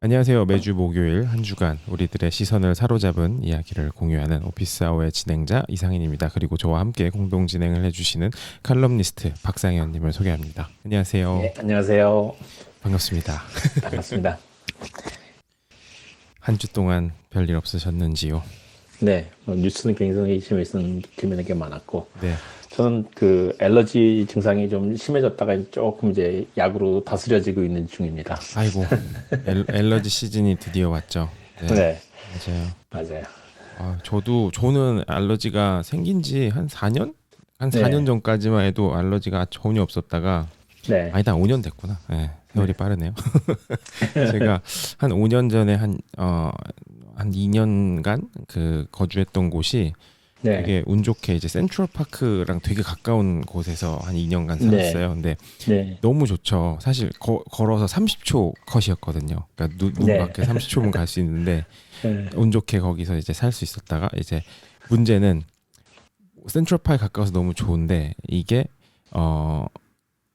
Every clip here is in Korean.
안녕하세요. 매주 목요일 한 주간 우리들의 시선을 사로잡은 이야기를 공유하는 오피스아워의 진행자 이상인입니다. 그리고 저와 함께 공동 진행을 해주시는 칼럼니스트 박상현님을 소개합니다. 안녕하세요. 네, 안녕하세요. 반갑습니다. 반갑습니다. 한 주 동안 별일 없으셨는지요? 네, 뉴스는 굉장히 재미있는 게 많았고, 네. 저는 그 알러지 증상이 좀 심해졌다가 조금 이제 약으로 다스려지고 있는 중입니다. 아이고, 엘러지 시즌이 드디어 왔죠. 네, 네, 맞아요. 맞아요. 저는 알러지가 생긴 지 한 4년? 한 네. 4년 전까지만 해도 알러지가 전혀 없었다가 네, 아니다 5년 됐구나. 네, 세월이 빠르네요. 제가 한 5년 전에 한 2년간 그 거주했던 곳이 네, 되게 운 좋게 이제 센트럴파크랑 되게 가까운 곳에서 한 2년간 살았어요. 근데 네, 너무 좋죠. 사실 걸어서 30초 컷이었거든요. 그러니까 눈 네. 밖에 30초면 갈 수 있는데 네. 운 좋게 거기서 이제 살 수 있었다가 이제 문제는 센트럴파크에 가까워서 너무 좋은데 이게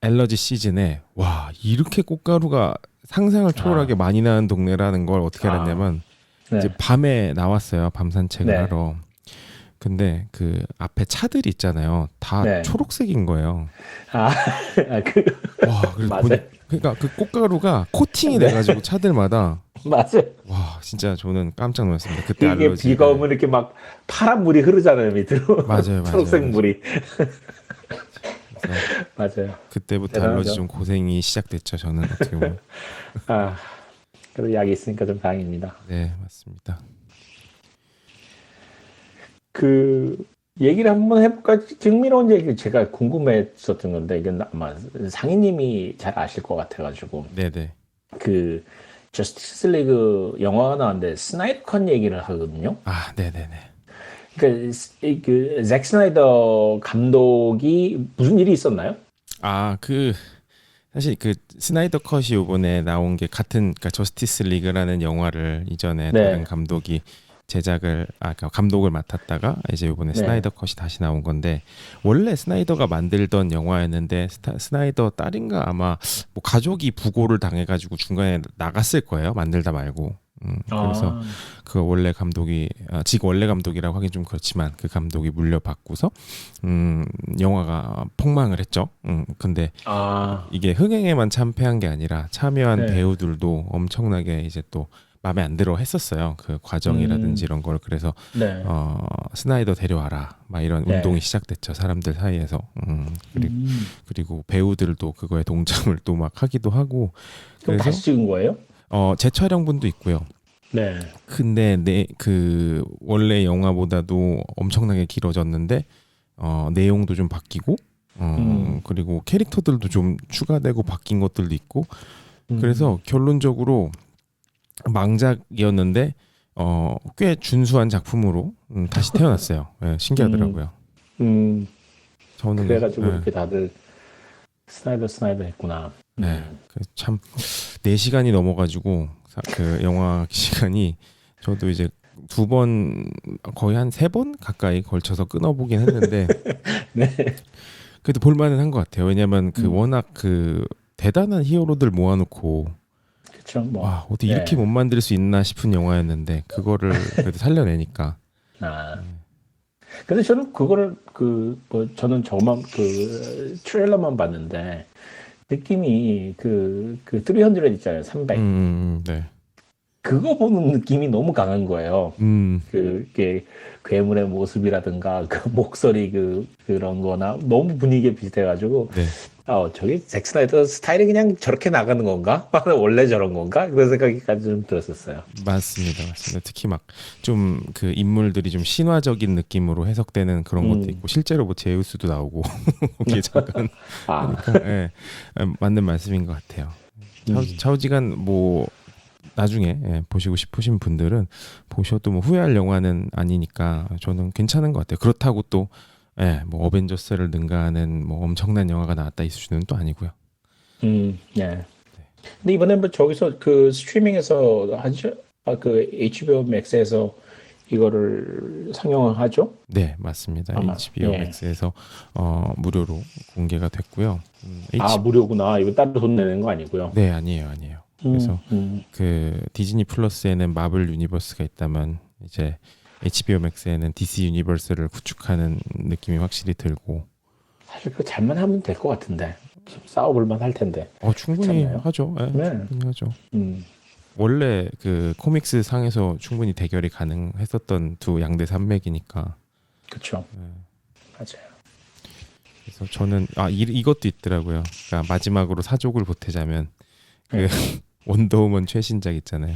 알러지 시즌에 와 이렇게 꽃가루가 상상을 초월하게 많이 나는 동네라는 걸 어떻게 알았냐면 네. 이제 밤에 나왔어요. 밤 산책을 네. 하러. 근데 그 앞에 차들이 있잖아요. 다 네. 초록색인 거예요. 와, 그래서 맞아요. 그러니까 그 꽃가루가 코팅이 네. 돼가지고 차들마다 맞아요. 와 진짜 저는 깜짝 놀랐습니다. 그때 이게 알러지. 비가 오면 이렇게 막 파란 물이 흐르잖아요, 밑으로. 맞아요. 초록색 물이. 그래서 맞아요. 그때부터 대단하죠. 알러지 좀 고생이 시작됐죠. 저는 어떻게 보면. 그래도 약이 있으니까 좀 다행입니다. 네 맞습니다. 그 얘기를 한번 해볼까? 흥미로운 얘기 제가 궁금했었던 건데 이건 아마 상희님이 잘 아실 것 같아가지고 네네. 그 저스티스 리그 영화가 나왔는데 스나이더 컷 얘기를 하거든요. 네네네. 그러니까 그잭 스나이더 감독이 무슨 일이 있었나요? 사실 그 스나이더 컷이 이번에 나온 게 그러니까 저스티스 리그라는 영화를 이전에 네. 다른 감독이 그러니까 감독을 맡았다가 이제 이번에 네. 스나이더 컷이 다시 나온 건데 원래 스나이더가 만들던 영화였는데 스나이더 딸인가 아마 뭐 가족이 부고를 당해가지고 중간에 나갔을 거예요. 만들다 말고. 그래서 그 원래 감독이 지금 원래 감독이라고 하긴 좀 그렇지만 그 감독이 물려받고서 영화가 폭망을 했죠. 근데 이게 흥행에만 참패한 게 아니라 참여한 네. 배우들도 엄청나게 이제 또 마음에 안 들어 했었어요. 그 과정이라든지 이런 걸. 그래서 네. 스나이더 데려와라. 막 이런 네. 운동이 시작됐죠. 사람들 사이에서. 그리고 배우들도 그거에 동참을 또 막 하기도 하고. 그럼 그래서 다시 찍은 거예요? 재촬영분도 있고요. 네. 근데 그 원래 영화보다도 엄청나게 길어졌는데 내용도 좀 바뀌고 그리고 캐릭터들도 좀 추가되고 바뀐 것들도 있고 그래서 결론적으로 망작이었는데 꽤 준수한 작품으로 다시 태어났어요. 네, 신기하더라고요. 저는 그래가지고 이렇게 다들 스나이더 했구나. 네, 참 4시간이 넘어가지고 그 영화 시간이 저도 이제 2번 거의 한 3번 가까이 걸쳐서 끊어보긴 했는데 네. 그래도 볼만은 한 것 같아요. 왜냐면 그 워낙 그 대단한 히어로들 모아놓고 그렇죠. 뭐. 와 어떻게 이렇게 못 만들 수 있나 싶은 영화였는데 그거를 그래도 살려내니까. 근데 저는 그거를 저는 트레일러만 봤는데 느낌이 그 300 있잖아요. 300. 네. 그거 보는 느낌이 너무 강한 거예요. 그게 괴물의 모습이라든가 그 목소리 그런 거나 너무 분위기에 비슷해가지고 네. 저게 잭 스나이더 스타일이 그냥 저렇게 나가는 건가? 원래 저런 건가? 그런 생각이까지 좀 들었었어요. 맞습니다. 특히 막 좀 그 인물들이 좀 신화적인 느낌으로 해석되는 그런 것도 있고 실제로 뭐 제우스도 나오고 거기에 잠깐 하니까 맞는 말씀인 것 같아요. 좌우지간 뭐 나중에 보시고 싶으신 분들은 보셔도 뭐 후회할 영화는 아니니까 저는 괜찮은 것 같아요. 그렇다고 또 뭐 어벤져스를 능가하는 뭐 엄청난 영화가 나왔다 이 수준은 또 아니고요. 네. 근데 이번에 뭐 저기서 그 스트리밍에서 하죠? 그 HBO Max에서 이거를 상영을 하죠? 네, 맞습니다. HBO Max에서 무료로 공개가 됐고요. 무료구나. 이거 따로 돈 내는 거 아니고요. 네, 아니에요. 그래서 그 디즈니 플러스에는 마블 유니버스가 있다면 이제 HBO 맥스에는 DC 유니버스를 구축하는 느낌이 확실히 들고. 사실 그거 잘만 하면 될 것 같은데 싸워볼만 할 텐데. 충분히 그렇잖아요? 하죠. 네, 네. 충분히 하죠. 원래 그 코믹스 상에서 충분히 대결이 가능했었던 두 양대 산맥이니까. 그렇죠. 네. 맞아요. 그래서 저는 이것도 있더라고요. 그러니까 마지막으로 사족을 보태자면 그 원더우먼 최신작 있잖아요.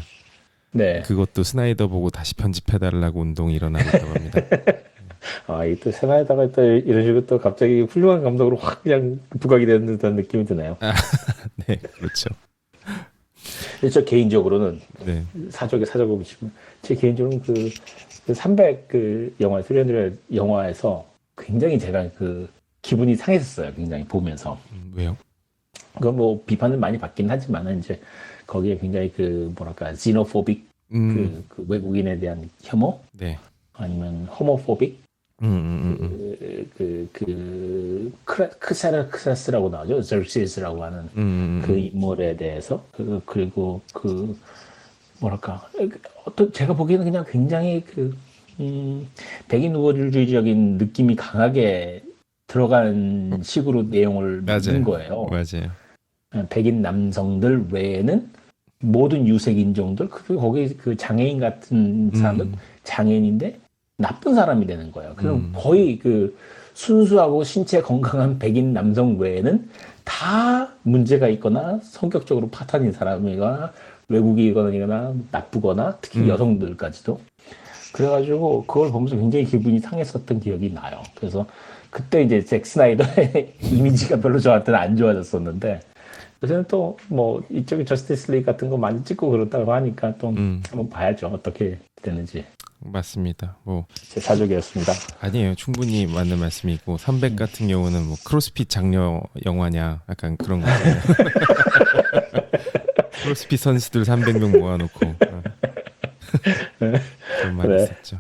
네. 그것도 스나이더 보고 다시 편집해달라고 운동이 일어나고 있다고 합니다. 이 또 세나에다가 또 이런 식으로 또 갑자기 훌륭한 감독으로 확 그냥 부각이 되는 듯한 느낌이 드네요. 네, 그렇죠. 저 개인적으로는 네. 사족을 보시면 제 개인적으로는 그 300 그 영화 300 영화에서 굉장히 제가 그 기분이 상했었어요. 굉장히 보면서. 왜요? 그건 뭐 비판을 많이 받긴 하지만은 이제 거기에 굉장히 그 뭐랄까 xenophobic 그 외국인에 대한 혐오, 네. 아니면 homophobic 크사스라고 나오죠. 저시스라고 하는 그 인물에 대해서 그리고 그 뭐랄까 어떤 제가 보기에는 그냥 굉장히 그 백인 우월주의적인 느낌이 강하게 들어간 식으로 내용을 만든 거예요. 맞아요. 백인 남성들 외에는 모든 유색 인종들 그리고 거기 그 장애인 같은 사람은 장애인인데 나쁜 사람이 되는 거예요. 그럼 거의 그 순수하고 신체 건강한 백인 남성 외에는 다 문제가 있거나 성격적으로 파탄인 사람이거나 외국이거나 나쁘거나 특히 여성들까지도. 그래가지고 그걸 보면서 굉장히 기분이 상했었던 기억이 나요. 그래서 그때 이제 잭 스나이더의 이미지가 별로 저한테는 안 좋아졌었는데 요새는 또 뭐 이쪽에 저스티스 리그 같은 거 많이 찍고 그렇다고 하니까 또 한번 봐야죠. 어떻게 되는지. 맞습니다. 뭐 제 사족이었습니다. 아니에요. 충분히 맞는 말씀이고 300 같은 경우는 뭐 크로스핏 장려 영화냐 약간 그런 거. 크로스핏 선수들 300명 모아놓고 그런 말 있었죠.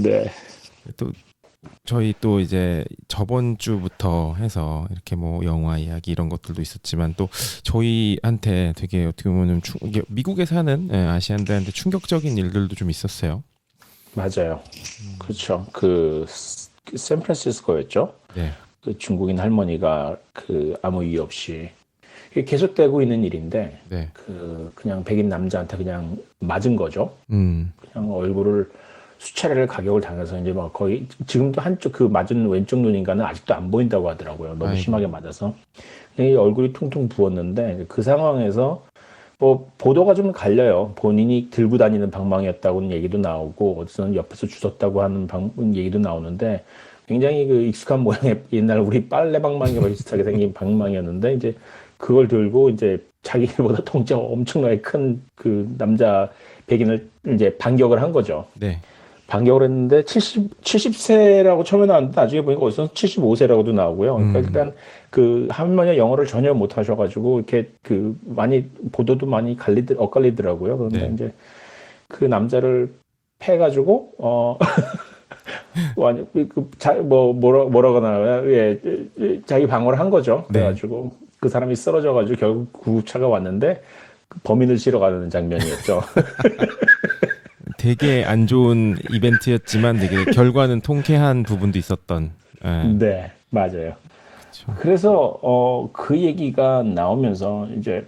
네. 또 저희 또 이제 저번 주부터 해서 이렇게 뭐 영화 이야기 이런 것들도 있었지만 또 저희한테 되게 어떻게 보면 미국에 사는 아시안들한테 충격적인 일들도 좀 있었어요. 맞아요. 그렇죠. 그 샌프란시스코였죠. 네. 그 중국인 할머니가 그 아무 이유 없이 계속되고 있는 일인데 네. 그냥 백인 남자한테 그냥 맞은 거죠. 그냥 얼굴을 수차례를 가격을 당해서 이제 막 거의 지금도 한쪽 그 맞은 왼쪽 눈인가는 아직도 안 보인다고 하더라고요. 너무 심하게 맞아서. 얼굴이 퉁퉁 부었는데 그 상황에서 뭐 보도가 좀 갈려요. 본인이 들고 다니는 방망이였다고는 얘기도 나오고 어디서는 옆에서 주웠다고 하는 얘기도 나오는데 굉장히 그 익숙한 모양의 옛날 우리 빨래 방망이와 비슷하게 생긴 방망이였는데 이제 그걸 들고 이제 자기보다 덩치가 엄청나게 큰 그 남자 백인을 이제 반격을 한 거죠. 네. 반격을 했는데 70세라고 처음에 나왔는데 나중에 보니까 어디서 75세라고도 나오고요. 그러니까 일단 그 할머니가 영어를 전혀 못 하셔가지고 이렇게 그 많이 보도도 많이 엇갈리더라고요. 그런데 이제 그 남자를 패가지고 뭐라고 나와요? 예, 자기 방어를 한 거죠. 그래가지고 그 사람이 쓰러져가지고 결국 구급차가 왔는데 범인을 치러 가는 장면이었죠. 되게 안 좋은 이벤트였지만 되게 결과는 통쾌한 부분도 있었던. 네, 맞아요. 그렇죠. 그래서 그 얘기가 나오면서 이제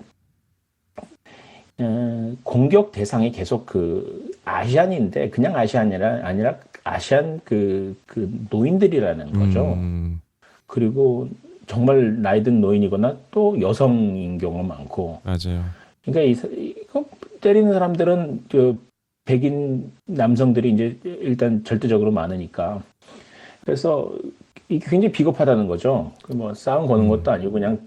공격 대상이 계속 그 아시안인데 그냥 아시안이 아니라 아시안 그 노인들이라는 거죠. 그리고 정말 나이든 노인이거나 또 여성인 경우가 많고. 맞아요. 그러니까 이거 때리는 사람들은 그 백인 남성들이 이제 일단 절대적으로 많으니까. 그래서 이게 굉장히 비겁하다는 거죠. 뭐 싸움 거는 것도 아니고 그냥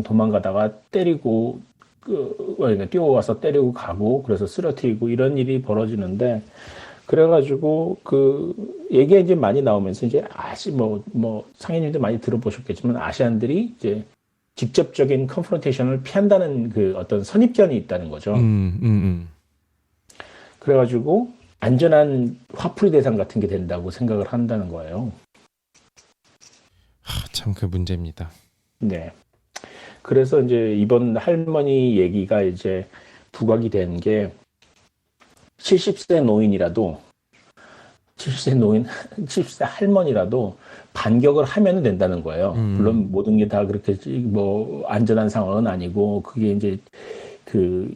도망가다가 때리고 그러니까 뛰어와서 때리고 가고 그래서 쓰러뜨리고 이런 일이 벌어지는데 그래가지고 그 얘기가 이제 많이 나오면서 이제 뭐 상인님들 많이 들어보셨겠지만 아시안들이 이제 직접적인 컨프런테이션을 피한다는 그 어떤 선입견이 있다는 거죠. 그래가지고 안전한 화풀이 대상 같은 게 된다고 생각을 한다는 거예요. 참 그 문제입니다. 네. 그래서 이제 이번 할머니 얘기가 이제 부각이 된 게 70세 노인이라도 70세 노인, 70세 할머니라도 반격을 하면 된다는 거예요. 물론 모든 게 다 그렇게 뭐 안전한 상황은 아니고 그게 이제 그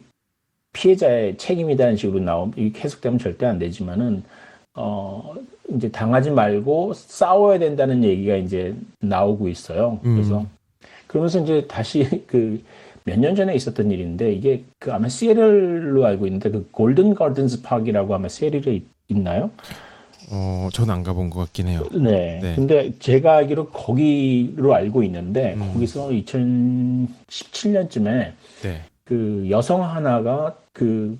피해자의 책임이라는 식으로 해석되면 절대 안 되지만은 이제 당하지 말고 싸워야 된다는 얘기가 이제 나오고 있어요. 그래서 그러면서 이제 다시 그 몇 년 전에 있었던 일인데 이게 그 아마 시애틀로 알고 있는데 그 골든 가든스 파크라고 아마 시애틀에 있나요? 저는 안 가본 것 같긴 해요. 네. 네. 근데 제가 알기로 거기로 알고 있는데 거기서 2017년쯤에 네. 그 여성 하나가 그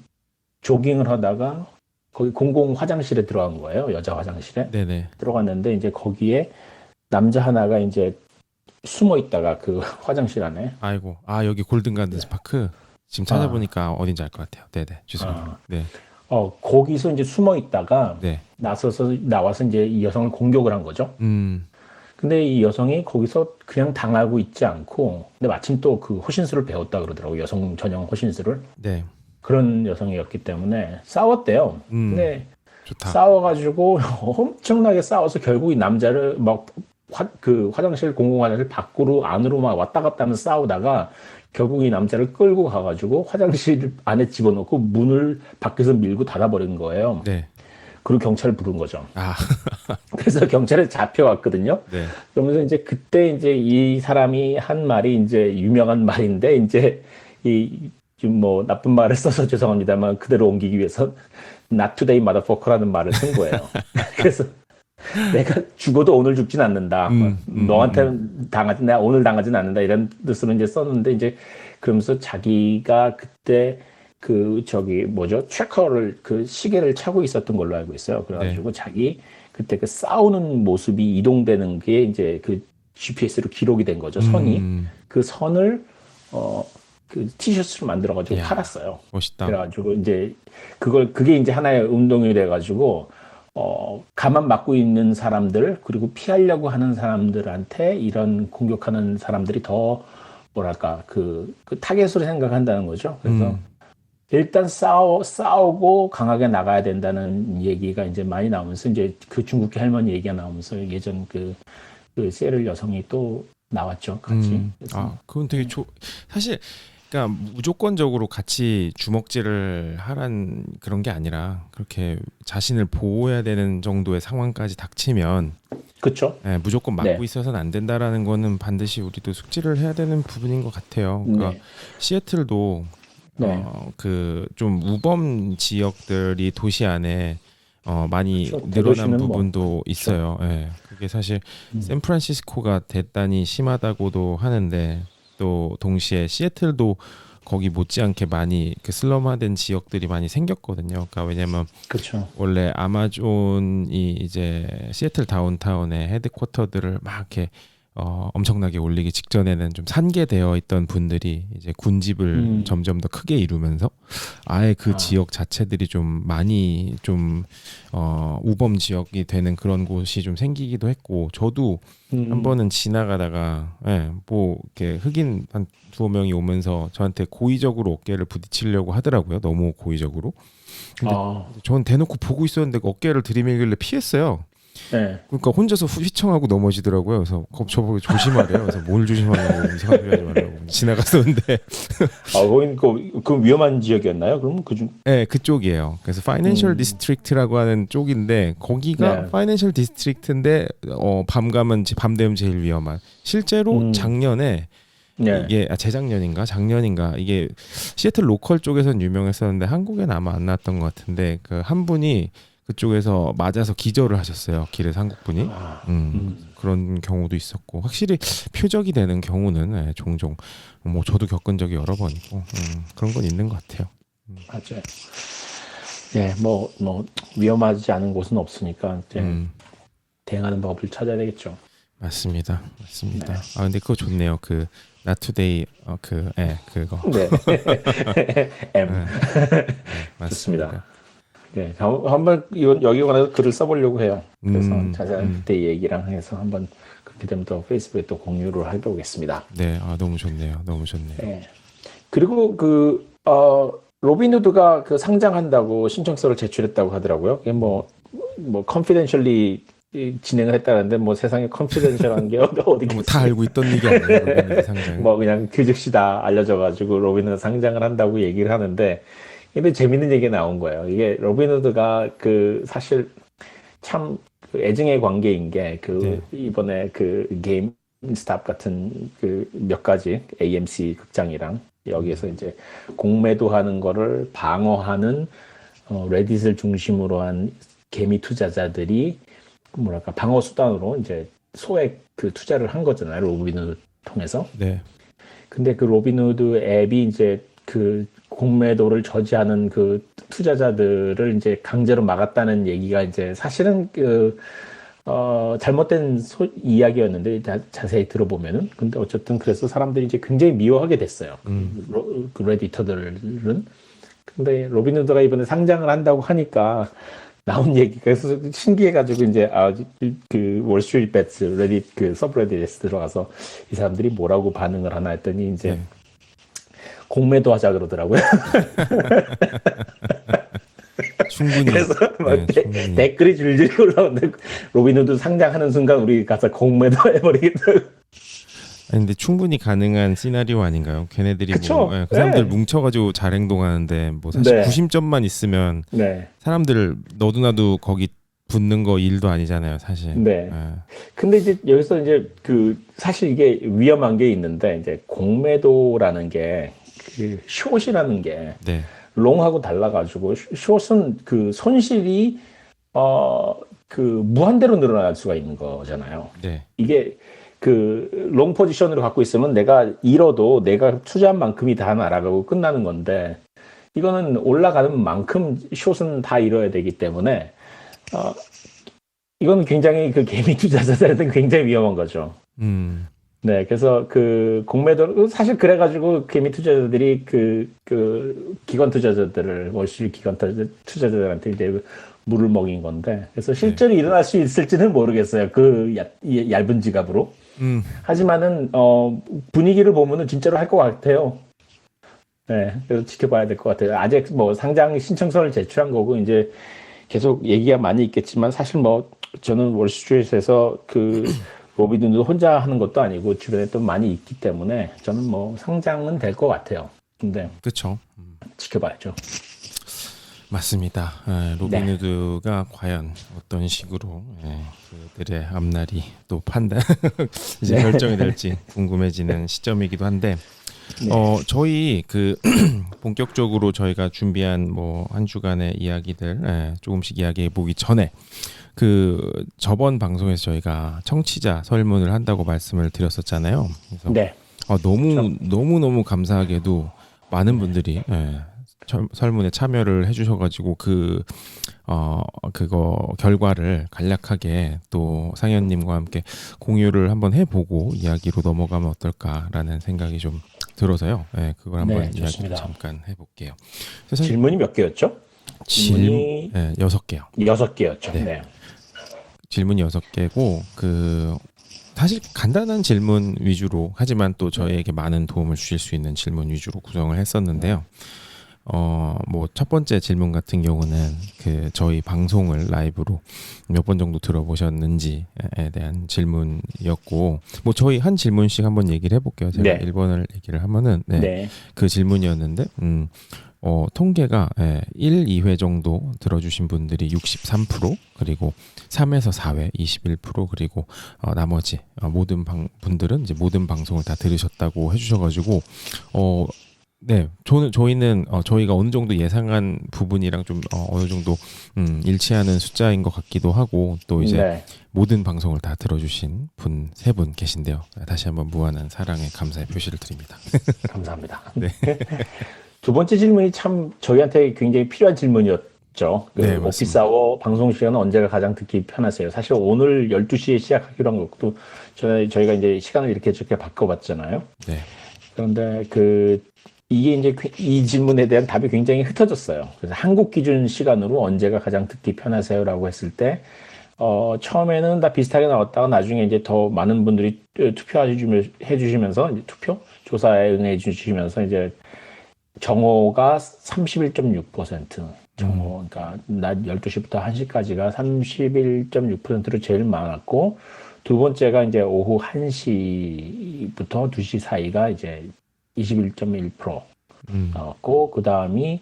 조깅을 하다가 거기 공공 화장실에 들어간 거예요. 여자 화장실에. 네네. 들어갔는데 이제 거기에 남자 하나가 이제 숨어 있다가 그 화장실 안에. 아이고, 여기 골든 가든스 파크 지금 찾아보니까 어딘지 알 것 같아요. 네네. 죄송해요. 네. 거기서 이제 숨어 있다가 네. 나와서 이제 이 여성을 공격을 한 거죠. 근데 이 여성이 거기서 그냥 당하고 있지 않고, 근데 마침 또 그 호신술을 배웠다 그러더라고요. 여성 전용 호신술을. 네. 그런 여성이었기 때문에 싸웠대요. 근데 좋다. 싸워가지고 엄청나게 싸워서 결국 이 남자를 막 그 화장실 공공 화장실 밖으로 안으로 막 왔다 갔다 하면서 싸우다가 결국 이 남자를 끌고 가가지고 화장실 안에 집어넣고 문을 밖에서 밀고 닫아버린 거예요. 네. 그리고 경찰을 부른 거죠. 아. 그래서 경찰에 잡혀갔거든요. 네. 그러면서 이제 그때 이제 이 사람이 한 말이 이제 유명한 말인데 이제 좀 뭐 나쁜 말을 써서 죄송합니다만 그대로 옮기기 위해서 Not today motherfucker라는 말을 쓴 거예요. 그래서 내가 죽어도 오늘 죽진 않는다. 너한테 내가 오늘 당하진 않는다. 이런 뜻으로 이제 썼는데 이제 그러면서 자기가 그때 그 트래커를 그 시계를 차고 있었던 걸로 알고 있어요. 그래가지고 자기 그때 그 싸우는 모습이 이동되는 게 이제 그 GPS로 기록이 된 거죠. 선이 그 선을 그 티셔츠로 만들어가지고 팔았어요. 멋있다. 그래가지고 이제 그게 이제 하나의 운동이 돼가지고 가만 막고 있는 사람들 그리고 피하려고 하는 사람들한테 이런 공격하는 사람들이 더 뭐랄까 그 타겟으로 생각한다는 거죠. 그래서 일단 싸우고 강하게 나가야 된다는 얘기가 이제 많이 나오면서 이제 그 중국계 할머니 얘기가 나오면서 예전 그 세를 여성이 또 나왔죠, 같이. 그건 되게 사실 그러니까 무조건적으로 같이 주먹질을 하란 그런 게 아니라 그렇게 자신을 보호해야 되는 정도의 상황까지 닥치면 그렇죠. 네, 무조건 막고 네. 있어서는 안 된다라는 거는 반드시 우리도 숙지를 해야 되는 부분인 것 같아요. 그러니까 네. 시애틀도 네. 그 좀 우범 지역들이 도시 안에 많이 그렇죠. 늘어난 대도시는 부분도 있어요. 예. 그게 사실 샌프란시스코가 대단히 심하다고도 하는데 또 동시에 시애틀도 거기 못지않게 많이 그 슬럼화된 지역들이 많이 생겼거든요. 그러니까 왜냐면 그렇죠. 원래 아마존이 이제 시애틀 다운타운의 헤드쿼터들을 막 이렇게 엄청나게 올리기 직전에는 좀 산계되어 있던 분들이 이제 군집을 점점 더 크게 이루면서 아예 그 지역 자체들이 좀 많이 좀 우범 지역이 되는 그런 곳이 좀 생기기도 했고 저도 한 번은 지나가다가 뭐 이렇게 흑인 한 두어 명이 오면서 저한테 고의적으로 어깨를 부딪히려고 하더라고요. 너무 고의적으로. 근데 전 대놓고 보고 있었는데 어깨를 들이밀길래 피했어요. 네. 그러니까 혼자서 휘청하고 넘어지더라고요. 그래서 저보고 조심하래요. 그래서 뭘 조심하냐고 이상한 소리 하지 말라고 지나갔었는데. 거긴 그 위험한 지역이었나요? 그럼 네, 그쪽이에요. 그래서 파이낸셜 디스트릭트라고 하는 쪽인데 거기가 파이낸셜 디스트릭트인데 밤 되면 제일 위험한. 실제로 작년에 이게 작년인가 이게 시애틀 로컬 쪽에서는 유명했었는데 한국에는 아마 안 나왔던 것 같은데 그 한 분이 그쪽에서 맞아서 기절을 하셨어요. 길에서 한국 분이. 그런 경우도 있었고 확실히 표적이 되는 경우는 종종 뭐 저도 겪은 적이 여러 번이고 그런 건 있는 것 같아요. 맞아요. 네, 뭐 위험하지 않은 곳은 없으니까 이제 대응하는 법을 찾아야 되겠죠. 맞습니다. 네. 근데 그거 좋네요. 그 Not Today 그거. 네. M. 네, 맞습니다. 네, 한번 여기 관해서 글을 써보려고 해요. 그래서 자세한 그때 얘기랑 해서 한번 그렇게 되면 또 페이스북에 또 공유를 해보겠습니다. 네, 너무 좋네요. 너무 좋네요. 네. 그리고 로빈후드가 그 상장한다고 신청서를 제출했다고 하더라고요. 이게 컨피덴셜리 진행을 했다는데 뭐 세상에 컨피덴셜한 게 어디 뭐 다 알고 있던 얘기 아니에요? 로빈후드 상장. 뭐 그냥 그 즉시 다 알려져가지고 로빈후드 상장을 한다고 얘기를 하는데 근데 재밌는 얘기가 나온 거예요. 이게 로빈후드가 그 사실 참 그 애증의 관계인 게 그 이번에 그 게임스탑 같은 그 몇 가지 AMC 극장이랑 여기에서 이제 공매도하는 거를 방어하는 레딧을 중심으로 한 개미 투자자들이 뭐랄까 방어 수단으로 이제 소액 그 투자를 한 거잖아요. 로빈후드 통해서. 네. 근데 그 로빈후드 앱이 이제 그 공매도를 저지하는 그 투자자들을 이제 강제로 막았다는 얘기가 이제 사실은 잘못된 이야기였는데 자세히 들어보면은 근데 어쨌든 그래서 사람들이 이제 굉장히 미워하게 됐어요. 그 레디터들은. 근데 로빈후드가 이번에 상장을 한다고 하니까 나온 얘기가 그래서 신기해가지고 이제 그 월스트리트 배츠 레딧 그 서브레딧에 들어가서 이 사람들이 뭐라고 반응을 하나 했더니 이제 공매도 하자 그러더라고요. 충분히. 그래서 막 충분히. 댓글이 줄줄 올라오는데 로빈후드 상장하는 순간 우리 가서 공매도 해버리겠다고. 아니, 근데 충분히 가능한 시나리오 아닌가요? 걔네들이 그쵸? 그 사람들 뭉쳐가지고 잘 행동하는데 뭐 사실 구심점만 있으면 사람들 너도나도 거기 붙는 거 일도 아니잖아요, 사실. 네. 근데 이제 여기서 이제 그 사실 이게 위험한 게 있는데 이제 공매도라는 게 그 숏이라는 게 롱하고 달라가지고 숏은 그 손실이 그 무한대로 늘어날 수가 있는 거잖아요. 이게 그 롱 포지션으로 갖고 있으면 내가 잃어도 내가 투자한 만큼이 다 날아가고 끝나는 건데 이거는 올라가는 만큼 숏은 다 잃어야 되기 때문에 이건 굉장히 그 개미 투자자들한테는 굉장히 위험한 거죠. 네, 그래서 그 공매도 사실 그래가지고 개미 투자자들이 그 기관 투자자들을 월시리 기관 투자자들한테 이제 물을 먹인 건데 그래서 실제로 일어날 수 있을지는 모르겠어요. 그 얇은 지갑으로. 하지만은 분위기를 보면은 진짜로 할 것 같아요. 네, 그래서 지켜봐야 될 것 같아요. 아직 뭐 상장 신청서를 제출한 거고 이제 계속 얘기가 많이 있겠지만 사실 뭐 저는 월스트리트에서 그 로빈후드 혼자 하는 것도 아니고 주변에 또 많이 있기 때문에 저는 뭐 상장은 될 것 같아요. 근데 그렇죠. 지켜봐야죠. 맞습니다. 로빈후드가 과연 어떤 식으로 그들의 앞날이 또 판단 이제 결정이 될지 궁금해지는 시점이기도 한데 저희 그 본격적으로 저희가 준비한 뭐 한 주간의 이야기들 조금씩 이야기해 보기 전에 그 저번 방송에서 저희가 청취자 설문을 한다고 말씀을 드렸었잖아요. 그래서 너무 감사하게도 많은 분들이 설문에 참여를 해주셔가지고 그거 결과를 간략하게 또 상현님과 함께 공유를 한번 해보고 이야기로 넘어가면 어떨까라는 생각이 좀 들어서요. 그걸 한번 이야기를 잠깐 해볼게요. 질문이 몇 개였죠? 질문이 6개요. 6개였죠. 네. 질문이 6개고 사실 간단한 질문 위주로 하지만 또 저희에게 많은 도움을 주실 수 있는 질문 위주로 구성을 했었는데요. 뭐 첫 번째 질문 같은 경우는 저희 방송을 라이브로 몇 번 정도 들어보셨는지에 대한 질문이었고, 뭐 저희 한 질문씩 한번 얘기를 해볼게요. 제가 1번을 얘기를 하면은 그 질문이었는데, 통계가 1, 2회 정도 들어주신 분들이 63%, 그리고 3에서 4회 21%, 그리고 나머지 모든 분들은 이제 모든 방송을 다 들으셨다고 해주셔가지고 저희는 저희가 어느 정도 예상한 부분이랑 좀 어느 정도 일치하는 숫자인 것 같기도 하고, 또 이제 모든 방송을 다 들어주신 분 3분 계신데요. 다시 한번 무한한 사랑의 감사의 표시를 드립니다. 감사합니다. 두 번째 질문이 참 저희한테 굉장히 필요한 질문이었죠. 오피스아워 방송 시간은 언제가 가장 듣기 편하세요? 사실 오늘 12시에 시작하기로 한 것도 저희가 이제 시간을 이렇게 저렇게 바꿔봤잖아요. 그런데 이게 이제 이 질문에 대한 답이 굉장히 흩어졌어요. 그래서 한국 기준 시간으로 언제가 가장 듣기 편하세요라고 했을 때 처음에는 다 비슷하게 나왔다가 나중에 이제 더 많은 분들이 투표해 주시면서 이제 조사에 응해 주시면서 이제 정오가 31.6%. 그러니까 낮 12시부터 1시까지가 31.6%로 제일 많았고, 두 번째가 이제 오후 1시부터 2시 사이가 이제 21.1% 나왔고, 그 다음이,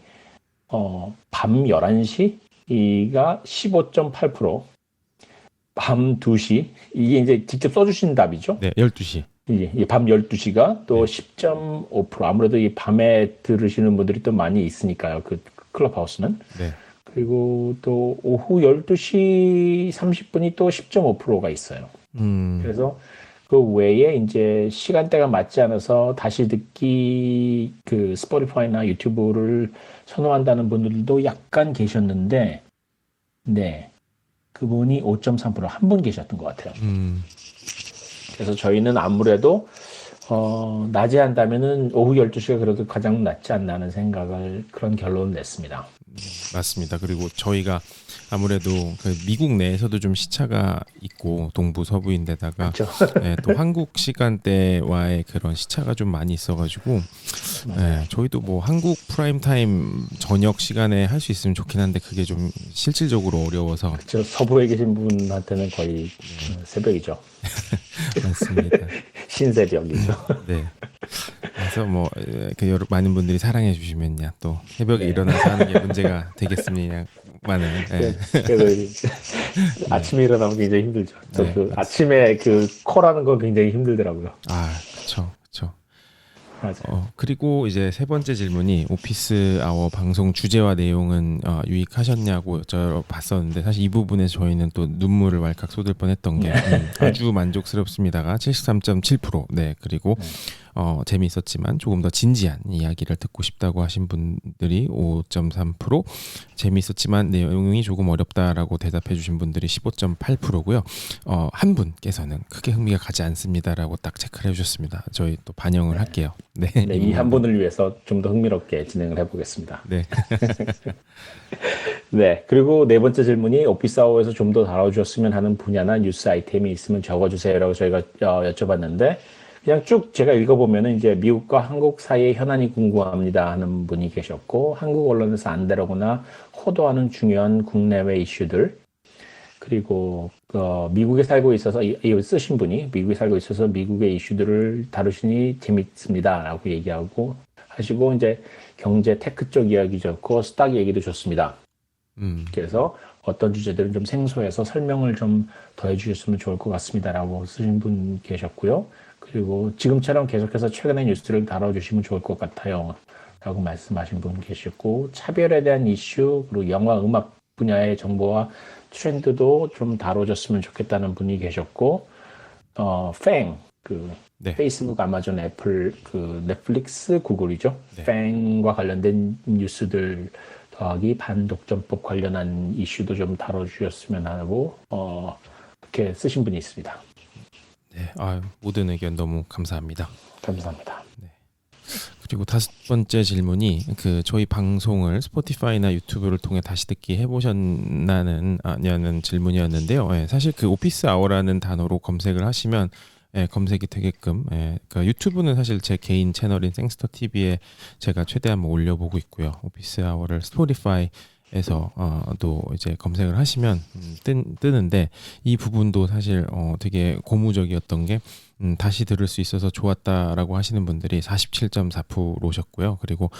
밤 11시가 15.8%, 밤 2시, 이게 이제 직접 써주신 답이죠? 네, 12시. 밤 12시가 또 10.5%. 아무래도 이 밤에 들으시는 분들이 또 많이 있으니까요. 그 클럽하우스는. 네. 그리고 또 오후 12시 30분이 또 10.5%가 있어요. 그래서 그 외에 이제 시간대가 맞지 않아서 다시 듣기 그 스포티파이나 유튜브를 선호한다는 분들도 약간 계셨는데, 네. 그분이 5.3%, 한 분 계셨던 것 같아요. 그래서 저희는 아무래도 낮에 한다면은 오후 12시가 그래도 가장 낫지 않나 하는 생각을 그런 결론을 냈습니다. 맞습니다. 그리고 저희가 아무래도 그 미국 내에서도 좀 시차가 있고 동부 서부인데다가 네, 또 한국 시간대와의 그런 시차가 좀 많이 있어가지고 네, 저희도 뭐 한국 프라임 타임 저녁 시간에 할 수 있으면 좋긴 한데 그게 좀 실질적으로 어려워서 그렇죠. 서부에 계신 분한테는 거의 새벽이죠. 맞습니다. 신새벽이죠. 네. 그래서 뭐 많은 분들이 사랑해 주시면야 또 새벽에 일어나서 하는 게 문제가 되겠습니다만은. 네. 그래서 아침에 일어나면 굉장히 힘들죠. 그 아침에 그 콜하는 거 굉장히 힘들더라고요. 아, 그렇죠. 맞아요. 그리고 이제 세 번째 질문이 오피스 아워 방송 주제와 내용은 유익하셨냐고 저 봤었는데 사실 이 부분에서 저희는 또 눈물을 왈칵 쏟을 뻔했던 게 아주 만족스럽습니다가 73.7%. 네. 그리고 재미있었지만 조금 더 진지한 이야기를 듣고 싶다고 하신 분들이 5.3%, 재미있었지만 내용이 조금 어렵다라고 대답해 주신 분들이 15.8%고요. 한 분께서는 크게 흥미가 가지 않습니다라고 딱 체크를 해주셨습니다. 저희 또 반영을 할게요. 네, 이 한 분을 위해서 좀 더 흥미롭게 진행을 해보겠습니다. 네. 네. 그리고 네 번째 질문이 오피스 아워에서 좀 더 다뤄주셨으면 하는 분야나 뉴스 아이템이 있으면 적어주세요라고 저희가 여쭤봤는데, 그냥 쭉 제가 읽어보면은 이제 미국과 한국 사이의 현안이 궁금합니다 하는 분이 계셨고, 한국 언론에서 안 다루거나 호도하는 중요한 국내외 이슈들, 그리고 미국에 살고 있어서 이 쓰신 분이 미국에 살고 있어서 미국의 이슈들을 다루시니 재밌습니다라고 얘기하고 하시고, 이제 경제 테크 쪽 이야기 좋고 스탁 얘기도 좋습니다. 그래서 어떤 주제들은 좀 생소해서 설명을 좀 더 해주셨으면 좋을 것 같습니다라고 쓰신 분 계셨고요. 그리고 지금처럼 계속해서 최근의 뉴스를 다뤄주시면 좋을 것 같아요 라고 말씀하신 분 계셨고, 차별에 대한 이슈, 그리고 영화 음악 분야의 정보와 트렌드도 좀 다뤄줬으면 좋겠다는 분이 계셨고, 페이스북, 아마존, 애플, 넷플릭스, 구글이죠. 팽과 관련된 뉴스들 더하기 반독점법 관련한 이슈도 좀 다뤄주셨으면 하고, 그렇게 쓰신 분이 있습니다. 네, 모든 의견 너무 감사합니다. 감사합니다. 네. 그리고 다섯 번째 질문이 저희 방송을 스포티파이나 유튜브를 통해 다시 듣기 해보셨나는 질문이었는데요. 네, 사실 오피스 아워라는 단어로 검색을 하시면 검색이 되게끔 유튜브는 사실 제 개인 채널인 생스터 TV에 제가 최대한 올려보고 있고요. 오피스 아워를 스포티파이에서 또 이제 검색을 하시면 뜨는데, 이 부분도 사실 되게 고무적이었던 게 다시 들을 수 있어서 좋았다라고 하시는 분들이 47.4%셨고요. 그리고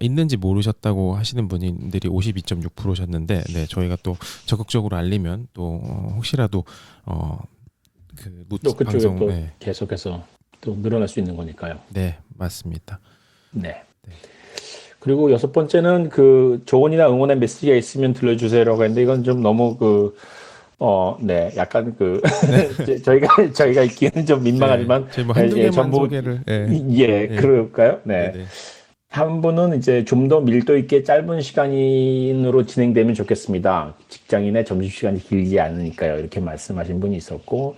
있는지 모르셨다고 하시는 분들이 52.6%셨는데, 네, 저희가 또 적극적으로 알리면 또 혹시라도 또 그쪽에 방송, 또 계속해서 또 늘어날 수 있는 거니까요. 네, 맞습니다. 네. 그리고 여섯 번째는 조언이나 응원의 메시지가 있으면 들려주세요라고 했는데, 이건 좀 너무 약간 저희가 있기에는 좀 민망하지만, 저희 뭐 한두 개만 소개를. 그럴까요? 네. 한 분은 이제 좀 더 밀도 있게 짧은 시간으로 진행되면 좋겠습니다. 직장인의 점심시간이 길지 않으니까요. 이렇게 말씀하신 분이 있었고,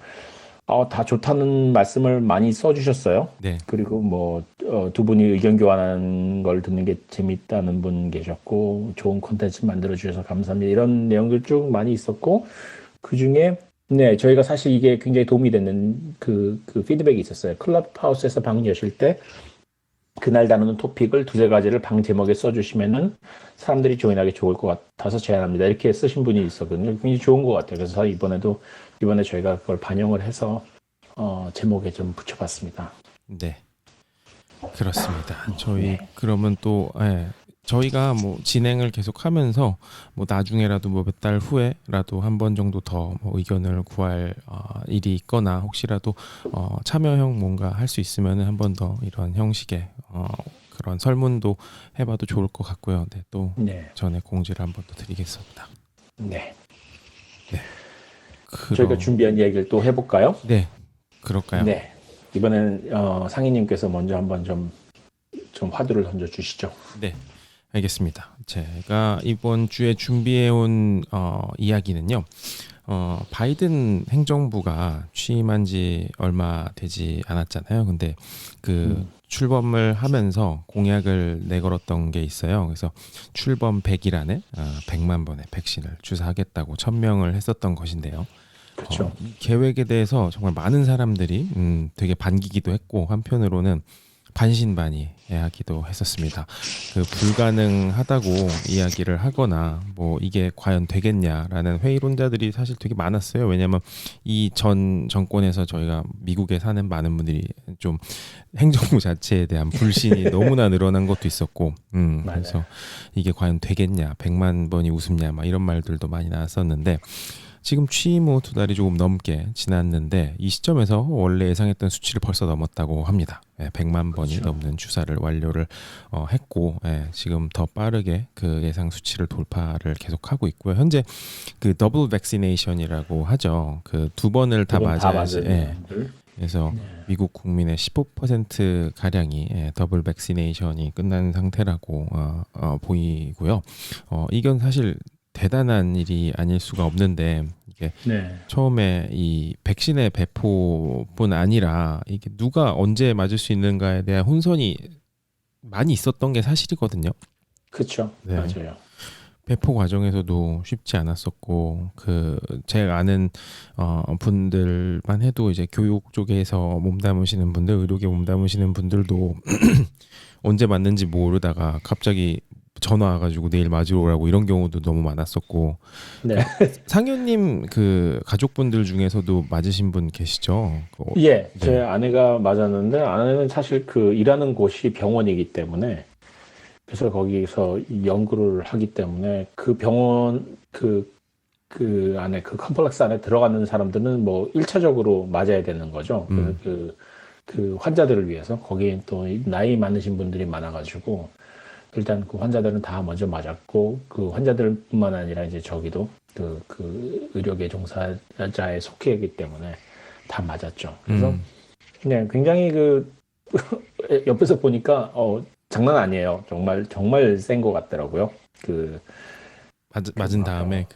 다 좋다는 말씀을 많이 써주셨어요. 네. 그리고 두 분이 의견 교환하는 걸 듣는 게 재밌다는 분 계셨고, 좋은 콘텐츠 만들어주셔서 감사합니다. 이런 내용들 쭉 많이 있었고, 그 중에, 네, 저희가 사실 이게 굉장히 도움이 되는 그 피드백이 있었어요. 클럽하우스에서 방 여실 때, 그날 다루는 토픽을 두세 가지를 방 제목에 써주시면은 사람들이 조인하기 좋을 것 같아서 제안합니다. 이렇게 쓰신 분이 있었거든요. 굉장히 좋은 것 같아요. 그래서 이번에 저희가 그걸 반영을 해서 제목에 좀 붙여봤습니다. 네, 그렇습니다. 저희 네. 그러면 또 저희가 뭐 진행을 계속하면서 뭐 나중에라도 뭐 몇 달 후에라도 한 번 정도 더 뭐 의견을 구할 일이 있거나 혹시라도 참여형 뭔가 할 수 있으면은 한 번 더 이런 형식의 그런 설문도 해봐도 좋을 것 같고요. 네, 또 네. 전에 공지를 한 번 더 드리겠습니다. 네. 네. 저희가 준비한 이야기를 또 해볼까요? 네, 그럴까요? 네. 이번에는 상희님께서 먼저 한번 좀 화두를 던져 주시죠. 네, 알겠습니다. 제가 이번 주에 준비해온 이야기는요. 바이든 행정부가 취임한 지 얼마 되지 않았잖아요. 근데 그 출범을 하면서 공약을 내걸었던 게 있어요. 그래서 출범 100일 안에 100만 번의 백신을 주사하겠다고 천명을 했었던 것인데요. 그렇죠. 이 계획에 대해서 정말 많은 사람들이 되게 반기기도 했고 한편으로는 반신반의하기도 했었습니다. 그 불가능하다고 이야기를 하거나 뭐 이게 과연 되겠냐라는 회의론자들이 사실 되게 많았어요. 왜냐하면 이 전 정권에서 저희가 미국에 사는 많은 분들이 좀 행정부 자체에 대한 불신이 너무나 늘어난 것도 있었고, 그래서 이게 과연 되겠냐, 100만 번이 웃음냐, 막 이런 말들도 많이 나왔었는데. 지금 취임 후 2달이 조금 넘게 지났는데 이 시점에서 원래 예상했던 수치를 벌써 넘었다고 합니다. 100만 번이 그렇죠. 넘는 주사를 완료를 했고 지금 더 빠르게 그 예상 수치를 돌파를 계속하고 있고요. 현재 그 더블 백시네이션이라고 하죠. 그 2번을 다 맞아야지. 그래서 미국 국민의 15% 가량이 더블 백시네이션이 끝난 상태라고 보이고요. 이건 사실 대단한 일이 아닐 수가 없는데 이게 처음에 이 백신의 배포뿐 아니라 이게 누가 언제 맞을 수 있는가에 대한 혼선이 많이 있었던 게 사실이거든요. 그렇죠. 네. 맞아요. 배포 과정에서도 쉽지 않았었고 그 제가 아는 분들만 해도 이제 교육 쪽에서 몸담으시는 분들, 의료계 몸담으시는 분들도 언제 맞는지 모르다가 갑자기 전화 와가지고 내일 맞으러 오라고 이런 경우도 너무 많았었고. 네. 상현님 그 가족분들 중에서도 맞으신 분 계시죠? 예, 제 아내가 맞았는데 아내는 사실 그 일하는 곳이 병원이기 때문에 그래서 거기서 연구를 하기 때문에 그 병원 그 안에 그 컴플렉스 안에 들어가는 사람들은 뭐 1차적으로 맞아야 되는 거죠. 그 환자들을 위해서 거기에 또 나이 많으신 분들이 많아가지고. 일단 그 환자들은 다 먼저 맞았고 그 환자들뿐만 아니라 이제 저기도 그 의료계 종사자에 속해있기 때문에 다 맞았죠. 그래서 네, 굉장히 그 옆에서 보니까 장난 아니에요. 정말 센 것 같더라고요. 맞은 다음에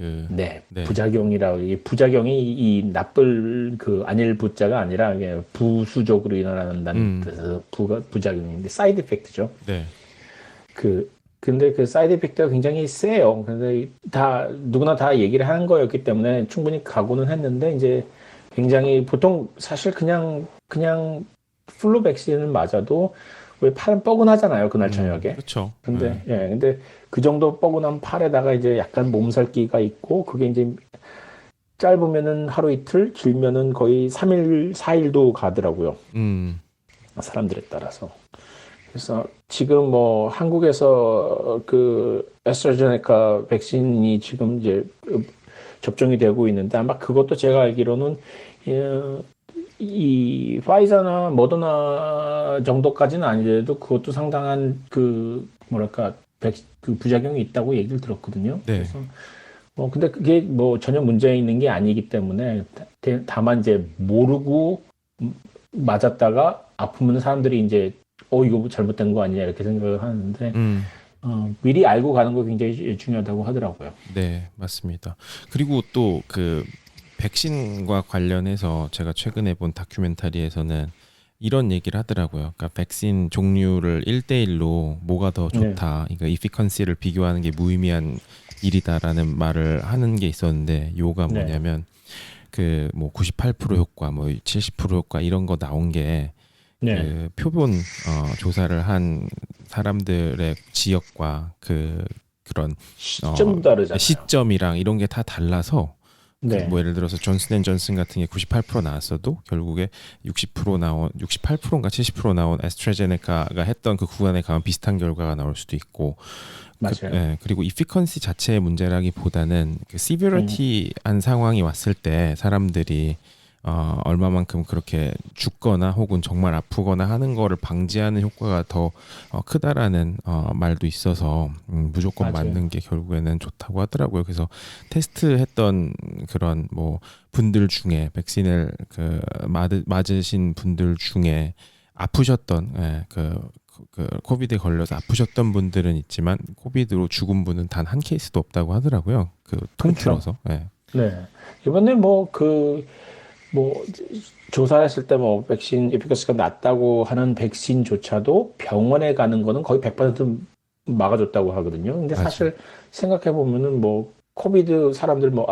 부작용이라고 이 부작용이 이 나쁠 그 아닐 부자가 아니라 이게 부수적으로 일어난다는 뜻에서 부작용인데 사이드 이펙트죠. 네. 근데 그 사이드 이펙트가 굉장히 세요. 근데 누구나 다 얘기를 하는 거였기 때문에 충분히 각오는 했는데, 이제 굉장히 보통 사실 그냥 플루 백신을 맞아도 왜 팔은 뻐근하잖아요. 그날 저녁에. 그렇죠. 근데 그 정도 뻐근한 팔에다가 이제 약간 몸살기가 있고, 그게 이제 짧으면은 하루 이틀, 길면은 거의 3일, 4일도 가더라고요. 사람들에 따라서. 그래서 지금 뭐 한국에서 그 애스트라제네카 백신이 지금 이제 접종이 되고 있는데 아마 그것도 제가 알기로는 이 파이자나 모더나 정도까지는 아니더라도 그것도 상당한 그 부작용이 있다고 얘기를 들었거든요. 네. 그래서 근데 그게 뭐 전혀 문제 있는 게 아니기 때문에 다만 이제 모르고 맞았다가 아프면 사람들이 이제 이거 잘못된 거 아니냐 이렇게 생각을 하는데 미리 알고 가는 거 굉장히 중요하다고 하더라고요. 네, 맞습니다. 그리고 또 그 백신과 관련해서 제가 최근에 본 다큐멘터리에서는 이런 얘기를 하더라고요. 그러니까 백신 종류를 1대1로 뭐가 더 좋다. 그러니까 이피컨시를 비교하는 게 무의미한 일이다라는 말을 하는 게 있었는데 요가 뭐냐면 그 뭐 98% 효과, 뭐 70% 효과 이런 거 나온 게 네. 그 표본 조사를 한 사람들의 지역과 그런 시점도 다르잖아요. 시점이랑 이런 게 다 달라서 네. 뭐 예를 들어서 존슨앤존슨 같은 게 98% 나왔어도 결국에 60% 나온 68%인가 70% 나온 애스트라제네카가 했던 그 구간에 가면 비슷한 결과가 나올 수도 있고 맞아요. 그리고 이피컨시 자체의 문제라기보다는 그 시비러티한 상황이 왔을 때 사람들이 얼마만큼 그렇게 죽거나 혹은 정말 아프거나 하는 거를 방지하는 효과가 더 크다라는 말도 있어서 무조건 맞아요. 맞는 게 결국에는 좋다고 하더라고요. 그래서 테스트했던 그런 뭐 분들 중에 백신을 맞으신 분들 중에 아프셨던 코비드에 걸려서 아프셨던 분들은 있지만 코비드로 죽은 분은 단 한 케이스도 없다고 하더라고요. 통틀어서. 예. 네. 이번에 뭐 조사했을 때 뭐 백신 에피커시가 낮다고 하는 백신조차도 병원에 가는 거는 거의 100% 막아줬다고 하거든요. 근데 맞아요. 사실 생각해 보면은 뭐 코비드 사람들 뭐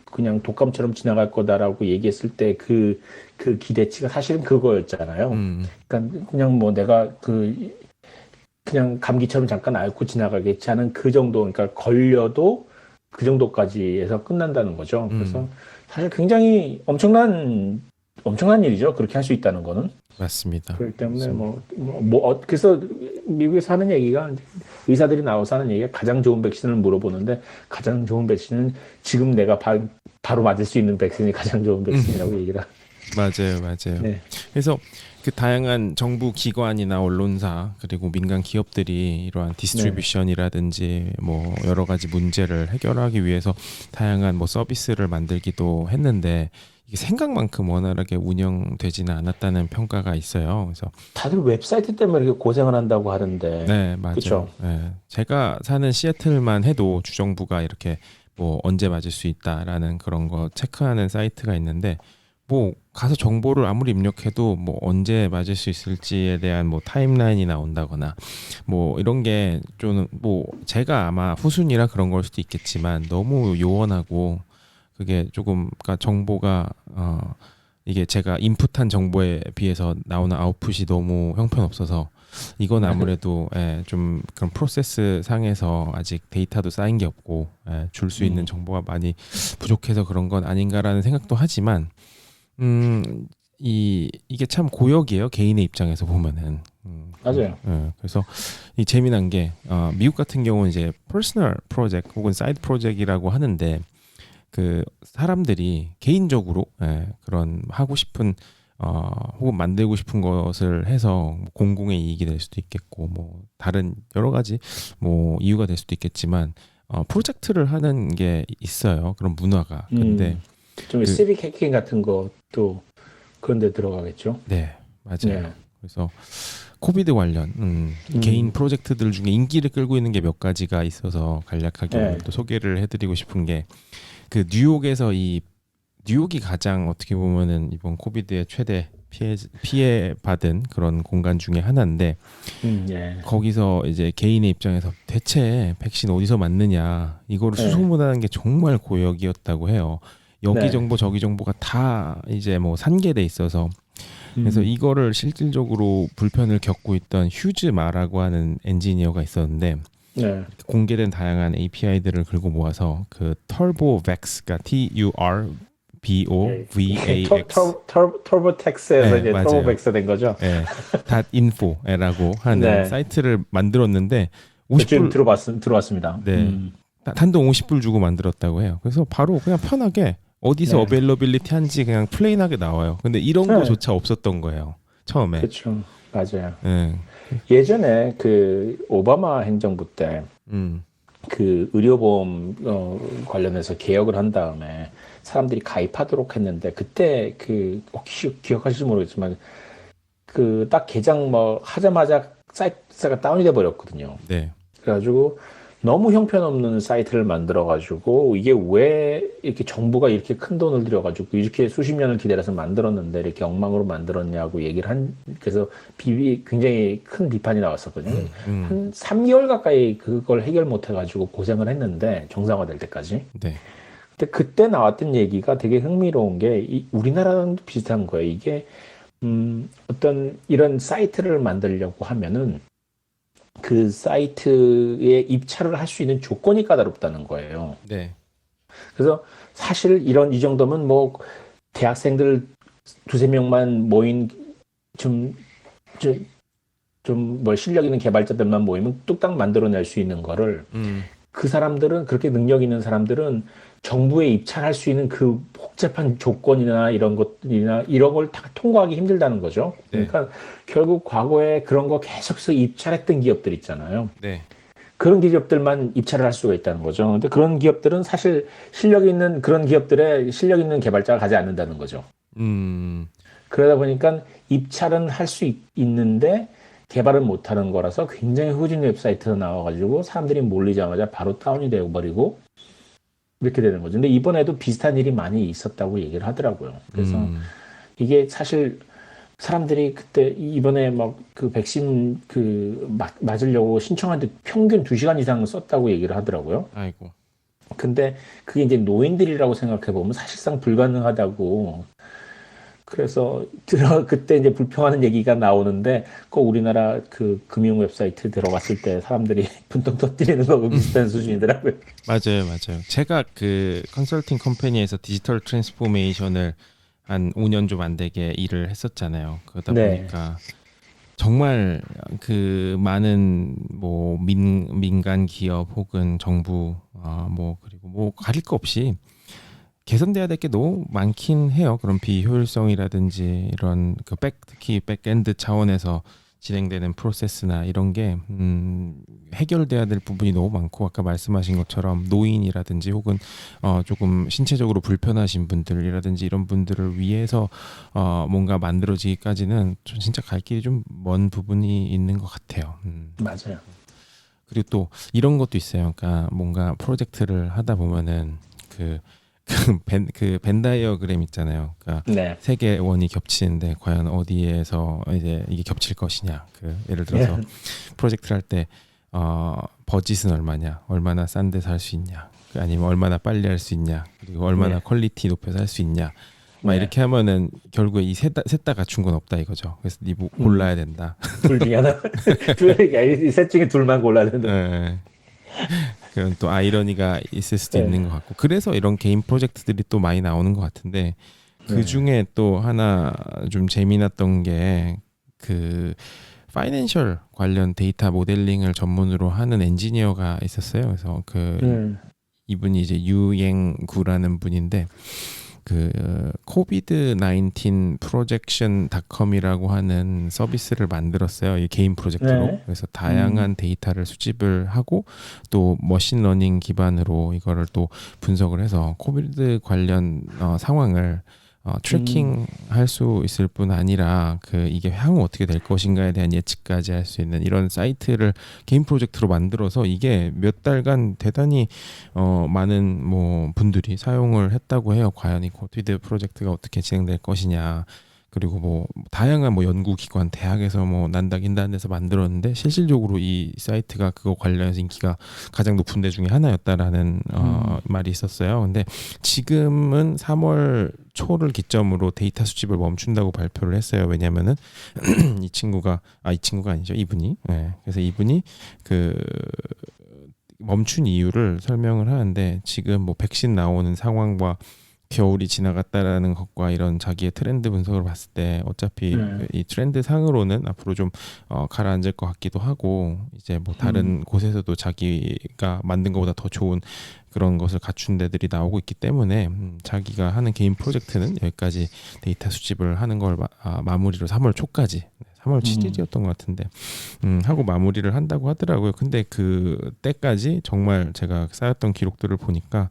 그냥 독감처럼 지나갈 거다라고 얘기했을 때 그 기대치가 사실은 그거였잖아요. 그러니까 그냥 뭐 내가 그냥 감기처럼 잠깐 앓고 지나가겠지 하는 그 정도, 그러니까 걸려도 그 정도까지 해서 끝난다는 거죠. 그래서 사실 굉장히 엄청난 일이죠. 그렇게 할 수 있다는 거는. 맞습니다. 그렇기 때문에 그래서 미국에서 하는 얘기가, 의사들이 나와서 하는 얘기가 가장 좋은 백신을 물어보는데, 가장 좋은 백신은 지금 내가 바로 맞을 수 있는 백신이 가장 좋은 백신이라고 얘기를 맞아요. 네. 그래서 그 다양한 정부 기관이나 언론사 그리고 민간 기업들이 이러한 디스트리뷰션이라든지 뭐 여러 가지 문제를 해결하기 위해서 다양한 뭐 서비스를 만들기도 했는데 이게 생각만큼 원활하게 운영되지는 않았다는 평가가 있어요. 그래서 다들 웹사이트 때문에 이렇게 고생을 한다고 하던데. 네, 맞아요. 그쵸? 네, 제가 사는 시애틀만 해도 주정부가 이렇게 뭐 언제 맞을 수 있다라는 그런 거 체크하는 사이트가 있는데 뭐 가서 정보를 아무리 입력해도 뭐 언제 맞을 수 있을지에 대한 뭐 타임라인이 나온다거나 뭐 이런 게 좀 뭐 제가 아마 후순위라 그런 걸 수도 있겠지만 너무 요원하고 그게 조금 그러니까 정보가 이게 제가 인풋한 정보에 비해서 나오는 아웃풋이 너무 형편없어서 이건 아무래도 좀 그런 프로세스 상에서 아직 데이터도 쌓인 게 없고 줄 수 있는 정보가 많이 부족해서 그런 건 아닌가라는 생각도 하지만 이게 참 고역이에요. 개인의 입장에서 보면은. 맞아요. 그래서 이 재미난 게 미국 같은 경우는 이제 퍼스널 프로젝트 혹은 사이드 프로젝트라고 하는데 그 사람들이 개인적으로 그런 하고 싶은 혹은 만들고 싶은 것을 해서 공공의 이익이 될 수도 있겠고 뭐 다른 여러 가지 뭐 이유가 될 수도 있겠지만 프로젝트를 하는 게 있어요. 그런 문화가. 근데 좀 시빅 해킹 같은 것도 그런 데 들어가겠죠. 네, 맞아요. 네. 그래서 코비드 관련 개인 프로젝트들 중에 인기를 끌고 있는 게 몇 가지가 있어서 간략하게 오늘 또 소개를 해드리고 싶은 게 그 뉴욕에서 뉴욕이 가장 어떻게 보면은 이번 코비드의 최대 피해 받은 그런 공간 중에 하나인데 거기서 이제 개인의 입장에서 대체 백신 어디서 맞느냐 이거를 수소문하는 게 정말 고역이었다고 해요. 여기 정보 저기 정보가 다 이제 뭐 산계돼 있어서 그래서 이거를 실질적으로 불편을 겪고 있던 휴즈마라고 하는 엔지니어가 있었는데 공개된 다양한 API들을 긁어 모아서 그 터보백스가 TURBOVAX 터보텍스에서 이제 터보백스 된 거죠. .info라고 하는 사이트를 만들었는데 50불 들어왔습니다. 단돈 50불 주고 만들었다고 해요. 그래서 바로 그냥 편하게 어디서 어베일러빌리티 한지 그냥 플레인하게 나와요. 근데 이런 거조차 없었던 거예요. 처음에. 그렇죠. 맞아요. 예전에 그 오바마 행정부 때 그 의료보험 관련해서 개혁을 한 다음에 사람들이 가입하도록 했는데 그때 혹시 기억하실지 모르겠지만 그 딱 개장 하자마자 사이트가 다운이 돼 버렸거든요. 네. 그래가지고 너무 형편없는 사이트를 만들어가지고 이게 왜 이렇게 정부가 이렇게 큰 돈을 들여가지고 이렇게 수십 년을 기다려서 만들었는데 이렇게 엉망으로 만들었냐고 얘기를 그래서 굉장히 큰 비판이 나왔었거든요. 한 3개월 가까이 그걸 해결 못해가지고 고생을 했는데 정상화될 때까지. 네. 근데 그때 나왔던 얘기가 되게 흥미로운 게 우리나라랑 비슷한 거예요. 이게 어떤 이런 사이트를 만들려고 하면은 그 사이트에 입찰을 할 수 있는 조건이 까다롭다는 거예요. 네. 그래서 사실 이런 이 정도면 뭐 대학생들 두세 명만 모인 좀, 뭐 실력 있는 개발자들만 모이면 뚝딱 만들어낼 수 있는 거를 그 사람들은 그렇게 능력 있는 사람들은 정부에 입찰할 수 있는 그 복잡한 조건이나 이런 것들이나 이런 걸 다 통과하기 힘들다는 거죠. 네. 그러니까 결국 과거에 그런 거 계속해서 입찰했던 기업들 있잖아요. 네. 그런 기업들만 입찰을 할 수가 있다는 거죠. 근데 그런 기업들은 사실 실력 있는 그런 기업들의 실력 있는 개발자가 가지 않는다는 거죠. 그러다 보니까 입찰은 할 수 있는데 개발은 못하는 거라서 굉장히 후진 웹사이트가 나와가지고 사람들이 몰리자마자 바로 다운이 되어버리고 이렇게 되는 거죠. 근데 이번에도 비슷한 일이 많이 있었다고 얘기를 하더라고요. 그래서 이게 사실 사람들이 그때 이번에 막 그 백신 맞으려고 신청하는데 평균 2시간 이상 썼다고 얘기를 하더라고요. 아이고. 근데 그게 이제 노인들이라고 생각해 보면 사실상 불가능하다고. 그래서 그때 이제 불평하는 얘기가 나오는데 꼭 우리나라 그 금융 웹사이트 들어갔을 때 사람들이 분통 터뜨리는 거하고 비슷한 수준이더라고요. 맞아요. 제가 그 컨설팅 컴퍼니에서 디지털 트랜스포메이션을 한 5년 좀 안 되게 일을 했었잖아요. 그러다 네. 보니까 정말 그 많은 뭐 민간 기업 혹은 정부 뭐 그리고 뭐 가릴 거 없이 개선돼야 될 게 너무 많긴 해요. 그런 비효율성이라든지 이런 그 특히 백엔드 차원에서 진행되는 프로세스나 이런 게 해결돼야 될 부분이 너무 많고 아까 말씀하신 것처럼 노인이라든지 혹은 조금 신체적으로 불편하신 분들이라든지 이런 분들을 위해서 뭔가 만들어지기까지는 진짜 갈 길이 좀 먼 부분이 있는 것 같아요. 맞아요. 그리고 또 이런 것도 있어요. 그러니까 뭔가 프로젝트를 하다 보면은 그 벤 다이어그램 있잖아요. 그러니까 네. 세 개의 원이 겹치는데 과연 어디에서 이제 이게 겹칠 것이냐. 예를 들어서 프로젝트를 할 때 버짓은 얼마냐, 얼마나 싼 데서 할 수 있냐, 아니면 얼마나 빨리 할 수 있냐, 그리고 얼마나 퀄리티 높여서 할 수 있냐. 막 이렇게 하면은 결국에 이 셋 다 갖춘 건 없다 이거죠. 그래서 네 골라야 된다. 둘 중에 하나, 셋 중에 둘만 골라야 된다. 네. 그런 또 아이러니가 있을 수도 네. 있는 것 같고 그래서 이런 개인 프로젝트들이 또 많이 나오는 것 같은데 그 중에 또 하나 좀 재미났던 게 그 파이낸셜 관련 데이터 모델링을 전문으로 하는 엔지니어가 있었어요. 그래서 이분이 이제 유행구라는 분인데 그 코비드-19 프로젝션.com이라고 하는 서비스를 만들었어요. 이 개인 프로젝트로. 네. 그래서 다양한 데이터를 수집을 하고 또 머신러닝 기반으로 이거를 또 분석을 해서 코비드 관련 상황을 트래킹할 수 있을 뿐 아니라 이게 향후 어떻게 될 것인가에 대한 예측까지 할 수 있는 이런 사이트를 개인 프로젝트로 만들어서 이게 몇 달간 대단히 많은 뭐 분들이 사용을 했다고 해요. 과연 이 코비드 프로젝트가 어떻게 진행될 것이냐. 그리고 뭐 다양한 뭐 연구기관, 대학에서 뭐 난다긴다는 데서 만들었는데 실질적으로 이 사이트가 그거 관련해서 인기가 가장 높은 데 중에 하나였다라는 말이 있었어요. 근데 지금은 3월 초를 기점으로 데이터 수집을 멈춘다고 발표를 했어요. 왜냐면은 이 친구가 아니죠. 이분이. 네. 그래서 이분이 멈춘 이유를 설명을 하는데 지금 뭐 백신 나오는 상황과 겨울이 지나갔다라는 것과 이런 자기의 트렌드 분석을 봤을 때 어차피 이 트렌드 상으로는 앞으로 좀 가라앉을 것 같기도 하고 이제 뭐 다른 곳에서도 자기가 만든 것보다 더 좋은 그런 것을 갖춘 데들이 나오고 있기 때문에 자기가 하는 개인 프로젝트는 여기까지 데이터 수집을 하는 걸 마무리로 3월 초까지 3월 7일이었던 것 같은데 하고 마무리를 한다고 하더라고요. 근데 그 때까지 정말 제가 쌓였던 기록들을 보니까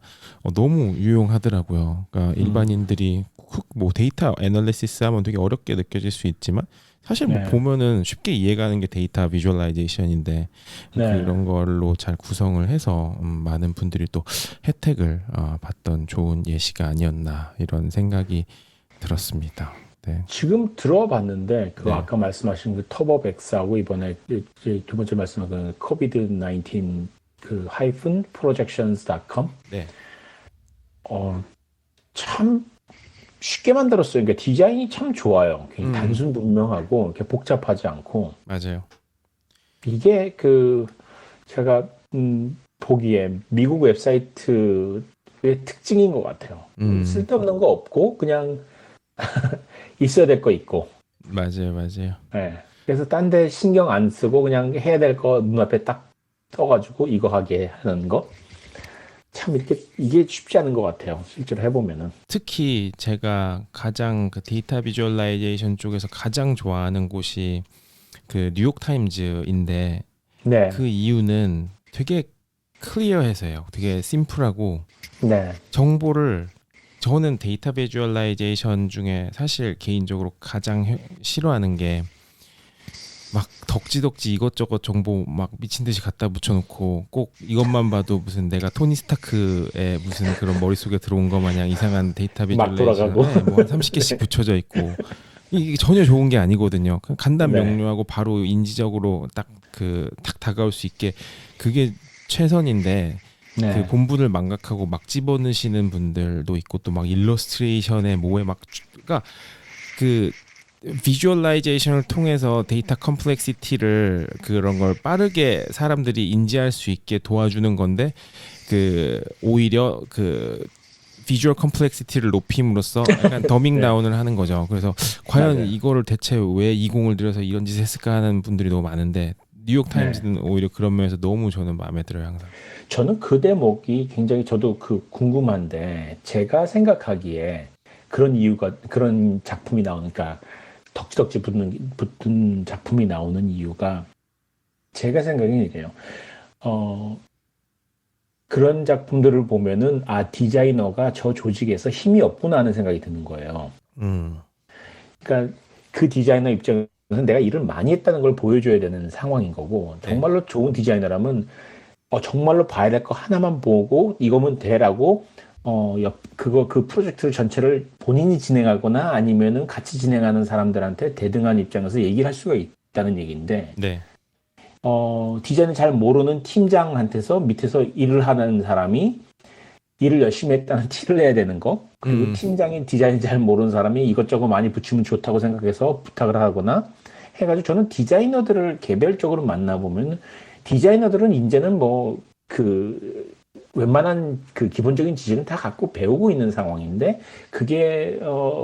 너무 유용하더라고요. 그러니까 일반인들이 뭐 데이터 애널리시스 하면 되게 어렵게 느껴질 수 있지만 사실 뭐 보면은 쉽게 이해가는 게 데이터 비주얼라이제이션인데 그런 걸로 잘 구성을 해서 많은 분들이 또 혜택을 받던 좋은 예시가 아니었나 이런 생각이 들었습니다. 네. 지금 들어봤는데 아까 말씀하신 그 터보백스하고 이번에 이제 두 번째 말씀한 그 코비드-19 그 -projections.com 네. 참 쉽게 만들었어요. 그러니까 디자인이 참 좋아요. 굉장히 음, 단순분명하고 이렇게 복잡하지 않고 맞아요. 이게 그 제가 보기에 미국 웹사이트의 특징인 것 같아요. 음, 쓸데없는 거 없고 그냥 있어야 될 거 있고. 맞아요, 맞아요. 예. 그래서 딴 데 신경 안 쓰고 그냥 해야 될 거 눈앞에 딱 떠가지고 이거 하게 하는 거. 참 이렇게 이게 쉽지 않은 것 같아요. 실제로 해보면은. 특히 제가 가장 그 데이터 비주얼라이제이션 쪽에서 가장 좋아하는 곳이 그 뉴욕 타임즈인데 네, 그 이유는 되게 클리어해서요. 되게 심플하고 네, 정보를 저는 데이터 비주얼라이제이션 중에 사실 개인적으로 가장 싫어하는 게 막 덕지덕지 이것저것 정보 막 미친 듯이 갖다 붙여놓고 꼭 이것만 봐도 무슨 내가 토니 스타크의 무슨 그런 머릿속에 들어온 것 마냥 이상한 데이터 막 돌아가고. 비주얼라이제이션에 뭐한 30개씩 붙여져 있고 이게 전혀 좋은 게 아니거든요. 그냥 간단 네, 명료하고 바로 인지적으로 딱 다가올 수 있게 그게 최선인데 그 네, 본분을 망각하고 막 집어넣으시는 분들도 있고 또 막 일러스트레이션에 뭐에 막 그러니까 그 비주얼라이제이션을 통해서 데이터 컴플렉시티를 그런 걸 빠르게 사람들이 인지할 수 있게 도와주는 건데 그 오히려 그 비주얼 컴플렉시티를 높임으로써 약간 더밍 네, 다운을 하는 거죠. 그래서 과연 맞아요. 이거를 대체 왜 이공을 들여서 이런 짓을 했을까 하는 분들이 너무 많은데 뉴욕 네. 타임즈는 오히려 그런 면에서 너무 저는 마음에 들어요 항상. 저는 그 대목이 굉장히 저도 그 궁금한데 제가 생각하기에 그런 이유가 그런 작품이 나오니까 덕지덕지 붙은 작품이 나오는 이유가 제가 생각에는 이래요. 어, 그런 작품들을 보면은 아 디자이너가 저 조직에서 힘이 없구나 하는 생각이 드는 거예요. 음, 그러니까 그 디자이너 입장에서는 내가 일을 많이 했다는 걸 보여줘야 되는 상황인 거고 네, 정말로 좋은 디자이너라면 정말로 봐야 될 거 하나만 보고 이거면 돼라고 그거 그 프로젝트 전체를 본인이 진행하거나 아니면은 같이 진행하는 사람들한테 대등한 입장에서 얘기를 할 수가 있다는 얘기인데 네, 디자인을 잘 모르는 팀장한테서 밑에서 일을 하는 사람이 일을 열심히 했다는 티를 내야 되는 거, 그리고 음, 팀장인 디자인 잘 모르는 사람이 이것저것 많이 붙이면 좋다고 생각해서 부탁을 하거나 해가지고 저는 디자이너들을 개별적으로 만나보면 디자이너들은 이제는 뭐 그 웬만한 그 기본적인 지식은 다 갖고 배우고 있는 상황인데 그게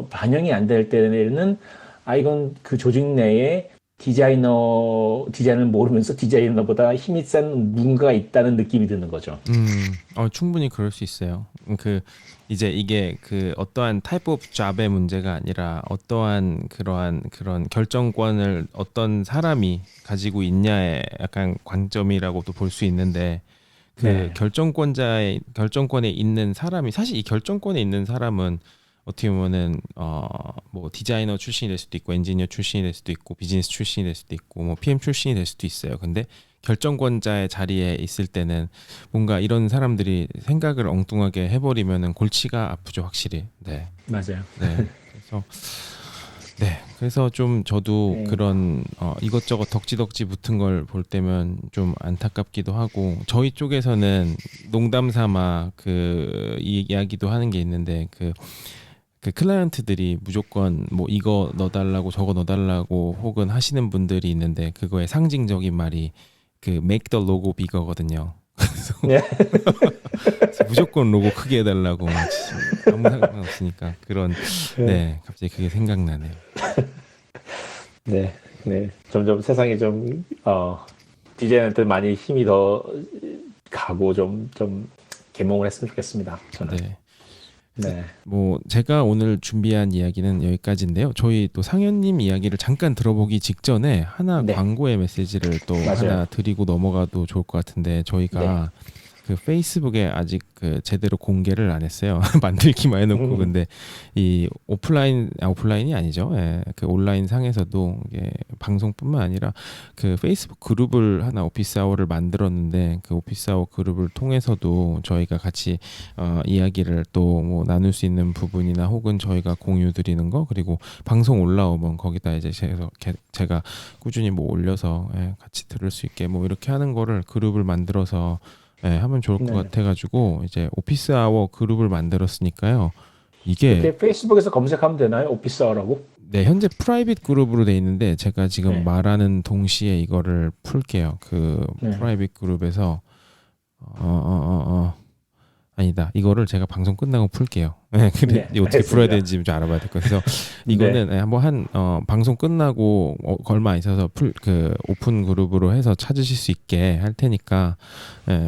반영이 안 될 때는 아 이건 그 조직 내에 디자인을 모르면서 디자이너보다 힘이 센 누군가가 있다는 느낌이 드는 거죠. 충분히 그럴 수 있어요. 그 이제 이게 그 어떠한 타입 오브 잡의 문제가 아니라 어떠한 그러한 그런 결정권을 어떤 사람이 가지고 있냐의 약간 관점이라고도 볼 수 있는데 그 네, 결정권에 있는 사람이 사실 이 결정권에 있는 사람은 어떻게 보면은 뭐 디자이너 출신이 될 수도 있고 엔지니어 출신이 될 수도 있고 비즈니스 출신이 될 수도 있고 뭐 PM 출신이 될 수도 있어요. 근데 결정권자의 자리에 있을 때는 뭔가 이런 사람들이 생각을 엉뚱하게 해버리면은 골치가 아프죠, 확실히. 네, 맞아요. 네. 그래서 네, 그래서 좀 저도 네, 그런 이것저것 덕지덕지 붙은 걸 볼 때면 좀 안타깝기도 하고 저희 쪽에서는 농담 삼아 그 이야기도 하는 게 있는데 그 클라이언트들이 무조건 뭐 이거 넣어달라고 저거 넣어달라고 혹은 하시는 분들이 있는데 그거의 상징적인 말이 그 make the logo bigger거든요. 네, 그래서 무조건 로고 크게 해달라고 막 아무 상관없으니까 그런 네 갑자기 그게 생각나네요. 네, 네. 점점 세상이 좀, 디자이너한테 많이 힘이 더 가고 좀 개몽을 했으면 좋겠습니다. 저는. 네. 네, 뭐 제가 오늘 준비한 이야기는 여기까지인데요. 저희 또 상현님 이야기를 잠깐 들어보기 직전에 하나 네, 광고의 메시지를 또 맞아요. 하나 드리고 넘어가도 좋을 것 같은데 네. 저희가 그 페이스북에 아직 그 제대로 공개를 안 했어요. 만들기만 해놓고 근데 이 오프라인이 아니죠. 예, 그 온라인 상에서도 이게 방송뿐만 아니라 그 페이스북 그룹을 하나 오피스 아워를 만들었는데 그 오피스 아워 그룹을 통해서도 저희가 같이 이야기를 또 뭐 나눌 수 있는 부분이나 혹은 저희가 공유 드리는 거 그리고 방송 올라오면 거기다 이제 제가 꾸준히 뭐 올려서 같이 들을 수 있게 뭐 이렇게 하는 거를 그룹을 만들어서 하면 좋을 것 네, 같아가지고 이제 오피스 아워 그룹을 만들었으니까요. 이게 이렇게 페이스북에서 검색하면 되나요? 오피스아워라고? 네, 현재 프라이빗 그룹으로 돼 있는데 제가 지금 네. 말하는 동시에 이거를 풀게요. 그 네. 프라이빗 그룹에서 아니다. 이거를 제가 방송 끝나고 풀게요. 네, 그래 네, 어떻게 풀어야 알겠습니다. 되는지 좀 알아봐야 될 것 같아서 이거는 한번 방송 끝나고 얼마 안 있어서 그 오픈 그룹으로 해서 찾으실 수 있게 할 테니까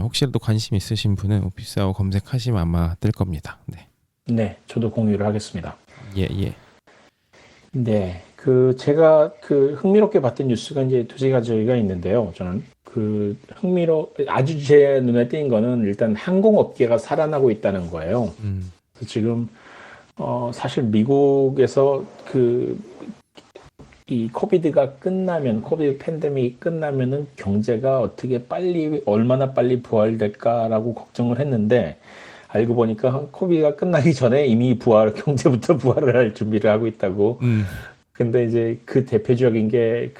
혹시라도 관심 있으신 분은 오피스아워 검색하시면 아마 뜰 겁니다. 네. 네, 저도 공유를 하겠습니다. 예, 예. 네, 제가 흥미롭게 봤던 뉴스가 이제 두세 가지가 있는데요. 저는 아주 제 눈에 띈 거는 일단 항공업계가 살아나고 있다는 거예요. 그래서 지금, 사실 미국에서 이 코비드 팬데믹이 끝나면은 경제가 얼마나 빨리 부활될까라고 걱정을 했는데, 알고 보니까 코비드가 끝나기 전에 이미 경제부터 부활을 할 준비를 하고 있다고. 근데 이제 그 대표적인 게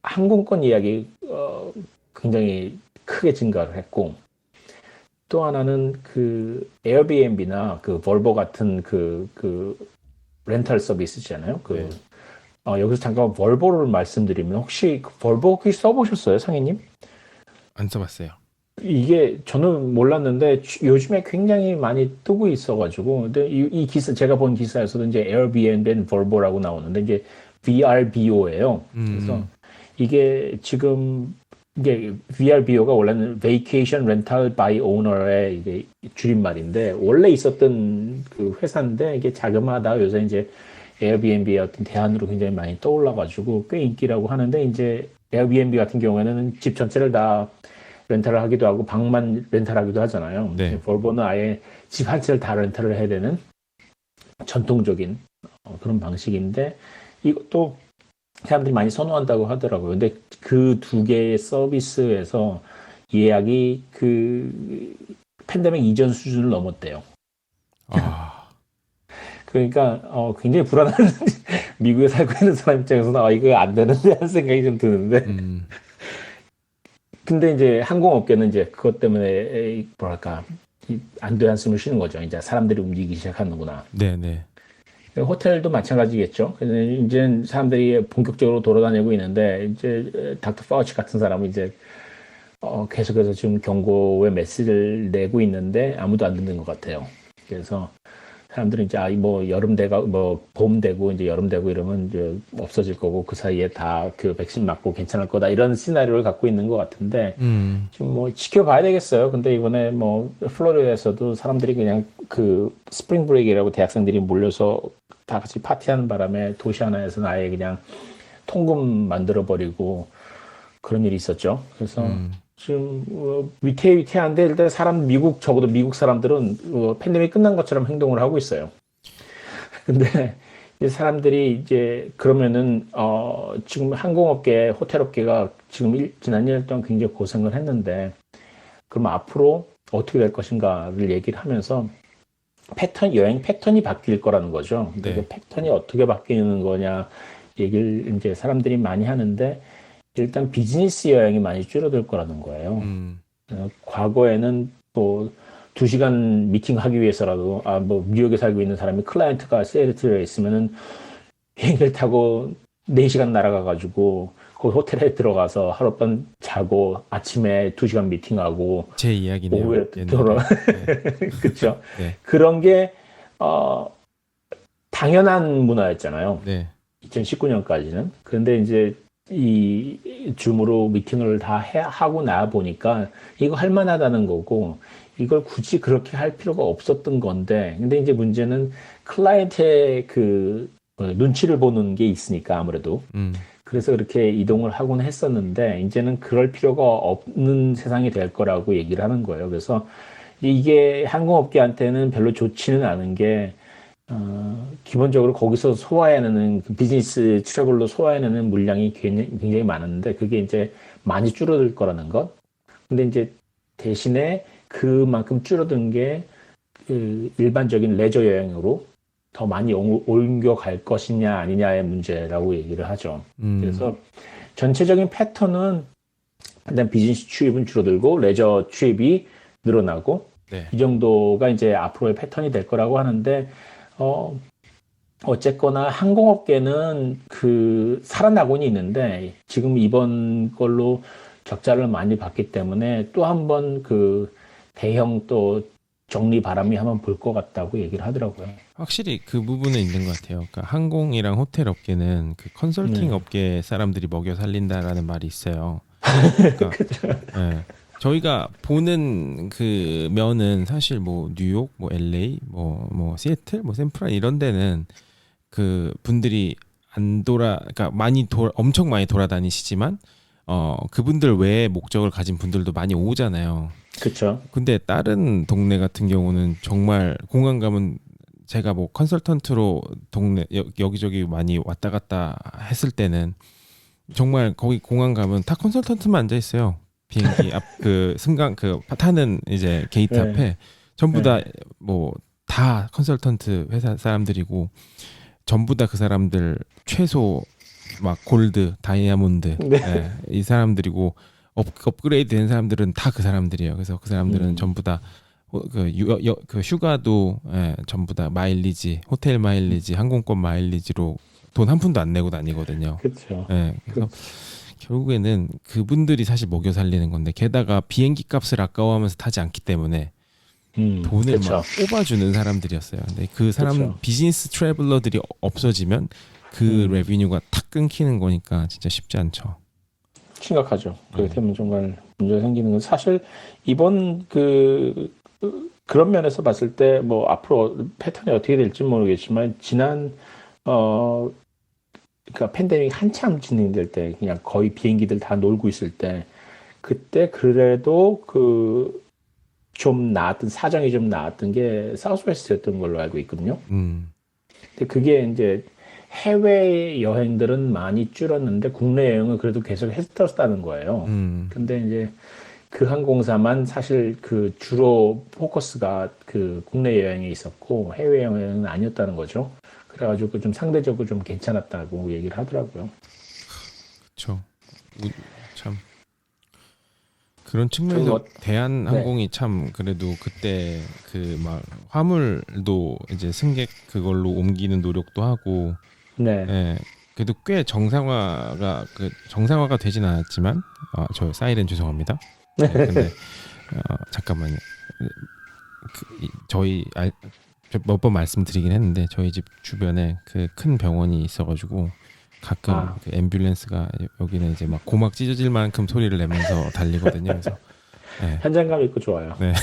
항공권 예약이 굉장히 크게 증가를 했고, 또 하나는 에어비앤비나 볼보 같은 렌탈 서비스잖아요. 네. 여기서 잠깐 볼보를 말씀드리면 혹시 볼보 써보셨어요, 상희님? 안 써봤어요. 이게 저는 몰랐는데 요즘에 굉장히 많이 뜨고 있어가지고 근데 이 기사 제가 본 기사에서도 이제 에어비앤비 볼보라고 나오는데 이제 VRBO예요. 그래서 이게 지금 이게 VRBO가 원래는 Vacation Rental by Owner의 이게 줄임말인데 원래 있었던 그 회사인데 이게 자그마하다 요새 이제 에어비앤비의 어떤 대안으로 굉장히 많이 떠올라가지고 꽤 인기라고 하는데 이제 에어비앤비 같은 경우에는 집 전체를 다 렌탈을 하기도 하고 방만 렌탈하기도 하잖아요. 네. 볼보는 아예 집 한 채를 다 렌탈을 해야 되는 전통적인 그런 방식인데 이것도 사람들이 많이 선호한다고 하더라고요. 근데 그 두 개의 서비스에서 예약이 팬데믹 이전 수준을 넘었대요. 그러니까 굉장히 불안한 미국에 살고 있는 사람 입장에서는 이거 안 되는데 하는 생각이 좀 드는데 근데 이제 항공업계는 이제 그것 때문에 뭐랄까 안도의 한숨을 쉬는 거죠. 이제 사람들이 움직이기 시작하는구나. 네네. 호텔도 마찬가지겠죠. 그래서 이제 사람들이 본격적으로 돌아다니고 있는데 이제 닥터 파우치 같은 사람은 이제 계속해서 지금 경고의 메시지를 내고 있는데 아무도 안 듣는 것 같아요. 그래서 사람들은 이제 봄 되고 이제 여름 되고 이러면 이제 없어질 거고 그 사이에 다 백신 맞고 괜찮을 거다 이런 시나리오를 갖고 있는 것 같은데 지금 지켜봐야 되겠어요. 근데 이번에 플로리다에서도 사람들이 그냥 스프링 브레이크라고 대학생들이 몰려서 다 같이 파티하는 바람에 도시 하나에서는 아예 그냥 통금 만들어 버리고 그런 일이 있었죠. 그래서 지금 위태위태한데 일단 적어도 미국 사람들은 팬데믹 끝난 것처럼 행동을 하고 있어요. 근데 이 사람들이 이제 그러면은 지금 항공업계, 호텔업계가 지금 지난 1년 동안 굉장히 고생을 했는데 그럼 앞으로 어떻게 될 것인가를 얘기를 하면서 여행 패턴이 바뀔 거라는 거죠. 네. 그 패턴이 어떻게 바뀌는 거냐 얘기를 이제 사람들이 많이 하는데 일단 비즈니스 여행이 많이 줄어들 거라는 거예요. 과거에는 2시간 미팅하기 위해서라도 뉴욕에 살고 있는 사람이 클라이언트가 시애틀에 있으면은 비행기를 타고 4시간 날아가가지고 거기 호텔에 들어가서 하룻밤 자고 아침에 2시간 미팅하고 제 이야기네요. 오후에 돌아. 네. 그렇죠. 네. 그런 게 당연한 문화였잖아요. 네. 2019년까지는. 그런데 이제 이 줌으로 미팅을 다 하고 나 보니까 이거 할 만하다는 거고 이걸 굳이 그렇게 할 필요가 없었던 건데 근데 이제 문제는 클라이언트의 눈치를 보는 게 있으니까 아무래도 그래서 그렇게 이동을 하곤 했었는데 이제는 그럴 필요가 없는 세상이 될 거라고 얘기를 하는 거예요. 그래서 이게 항공업계한테는 별로 좋지는 않은 게 기본적으로 거기서 소화해내는 비즈니스 트래블로 소화해내는 물량이 굉장히 많은데 그게 이제 많이 줄어들 거라는 것. 근데 이제 대신에 그만큼 줄어든 게 일반적인 레저 여행으로 더 많이 옮겨갈 것이냐 아니냐의 문제라고 얘기를 하죠. 그래서 전체적인 패턴은 일단 비즈니스 출입은 줄어들고 레저 출입이 늘어나고 네. 이 정도가 이제 앞으로의 패턴이 될 거라고 하는데 어쨌거나 항공업계는 살아나고는 있는데 지금 이번 걸로 적자를 많이 봤기 때문에 또 한 번 대형 또 정리 바람이 한번 불 것 같다고 얘기를 하더라고요. 확실히 그 부분은 있는 것 같아요. 그러니까 항공이랑 호텔 업계는 그 컨설팅 업계 사람들이 먹여 살린다라는 말이 있어요. 그러니까 예. 저희가 보는 그 면은 사실 뭐 뉴욕, 뭐 LA, 뭐 시애틀, 뭐 샌프란 이런 데는 그 분들이 그러니까 엄청 많이 돌아다니시지만 그분들 외에 목적을 가진 분들도 많이 오잖아요. 그렇죠. 근데 다른 동네 같은 경우는 정말 공항 가면 제가 뭐 컨설턴트로 동네 여기저기 많이 왔다 갔다 했을 때는 정말 거기 공항 가면 다 컨설턴트만 앉아 있어요. 비행기 앞 승강 타는 이제 게이트 네. 앞에 전부 네. 다 뭐 다 컨설턴트 회사 사람들이고 전부 다 그 사람들 최소 막 골드, 다이아몬드 네. 예, 이 사람들이고 업그레이드 된 사람들은 다 그 사람들이에요. 그래서 그 사람들은 전부 다 휴가도 전부 다 마일리지, 호텔 마일리지, 항공권 마일리지로 돈 한 푼도 안 내고 다니거든요. 그렇죠. 그래서 결국에는 그분들이 사실 먹여 살리는 건데 게다가 비행기 값을 아까워하면서 타지 않기 때문에 돈을 그쵸. 막 뽑아주는 사람들이었어요. 근데 그 사람 그쵸. 비즈니스 트래블러들이 없어지면 그 레비뉴가 탁 끊기는 거니까 진짜 쉽지 않죠. 심각하죠. 그렇게 되면 정말 문제가 생기는 건 사실 이번 그런 면에서 봤을 때 뭐 앞으로 패턴이 어떻게 될지 모르겠지만 지난 그러니까 팬데믹 한참 진행될 때 그냥 거의 비행기들 다 놀고 있을 때 그때 그래도 좀 나았던 사정이 좀 나았던 게 사우스웨스트였던 걸로 알고 있거든요. 근데 그게 이제 해외 여행들은 많이 줄었는데 국내 여행은 그래도 계속 했었다는 거예요. 근데 이제 그 항공사만 사실 주로 포커스가 국내 여행에 있었고 해외 여행은 아니었다는 거죠. 그래가지고 좀 상대적으로 좀 괜찮았다고 얘기를 하더라고요. 그렇죠. 참 그런 측면에서 대한항공이 네. 참 그래도 그때 막 화물도 이제 승객 그걸로 옮기는 노력도 하고 네. 예, 그래도 꽤 정상화가 되진 않았지만 저 사이렌 죄송합니다. 네, 근데 잠깐만요. 저희 몇 번 말씀드리긴 했는데 저희 집 주변에 큰 병원이 있어가지고 가끔 앰뷸런스가 여기는 이제 막 고막 찢어질 만큼 소리를 내면서 달리거든요. 그래서 네. 현장감 있고 좋아요. 네.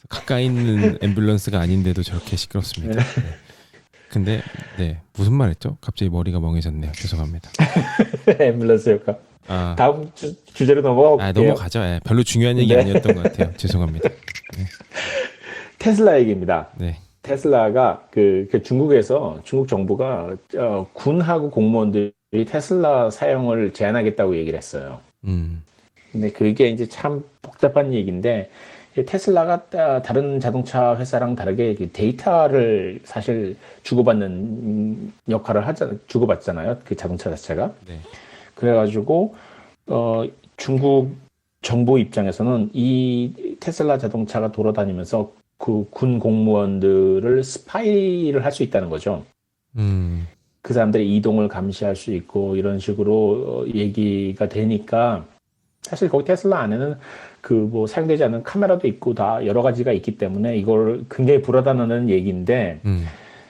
가까이 있는 앰뷸런스가 아닌데도 저렇게 시끄럽습니다. 네. 근데 무슨 말 했죠? 갑자기 머리가 멍해졌네요. 죄송합니다. 앰뷸런스 효과. 다음 주제로 넘어가 볼게요. 넘어가죠. 별로 중요한 얘기 아니었던 것 같아요. 죄송합니다. 네. 테슬라 얘기입니다. 네. 테슬라가 중국에서 중국 정부가 군하고 공무원들이 테슬라 사용을 제한하겠다고 얘기를 했어요. 근데 그게 이제 참 복잡한 얘기인데 테슬라가 다른 자동차 회사랑 다르게 데이터를 사실 주고받는 역할을 주고받잖아요. 그 자동차 자체가. 네. 그래가지고 중국 정부 입장에서는 이 테슬라 자동차가 돌아다니면서 군 공무원들을 스파이를 할 수 있다는 거죠. 그 사람들의 이동을 감시할 수 있고 이런 식으로 얘기가 되니까 사실 거기 테슬라 안에는 사용되지 않는 카메라도 있고 다 여러 가지가 있기 때문에 이걸 굉장히 불하다는 얘기인데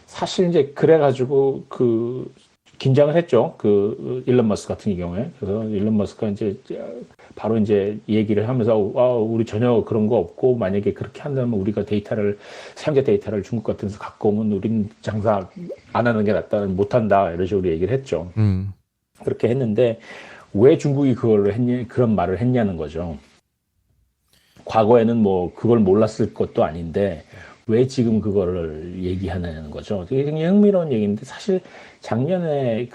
사실 이제 그래가지고 긴장을 했죠. 일론 머스크 같은 경우에. 그래서 일론 머스크가 이제 바로 이제 얘기를 하면서 우리 전혀 그런 거 없고 만약에 그렇게 한다면 우리가 사용자 데이터를 중국 같은 데서 갖고 오면 우린 장사 안 하는 게 낫다, 못 한다 이런 식으로 얘기를 했죠. 그렇게 했는데 왜 중국이 그런 말을 했냐는 거죠. 과거에는 뭐 그걸 몰랐을 것도 아닌데 왜 지금 그거를 얘기하냐는 거죠. 되게 굉장히 흥미로운 얘기인데 사실 작년에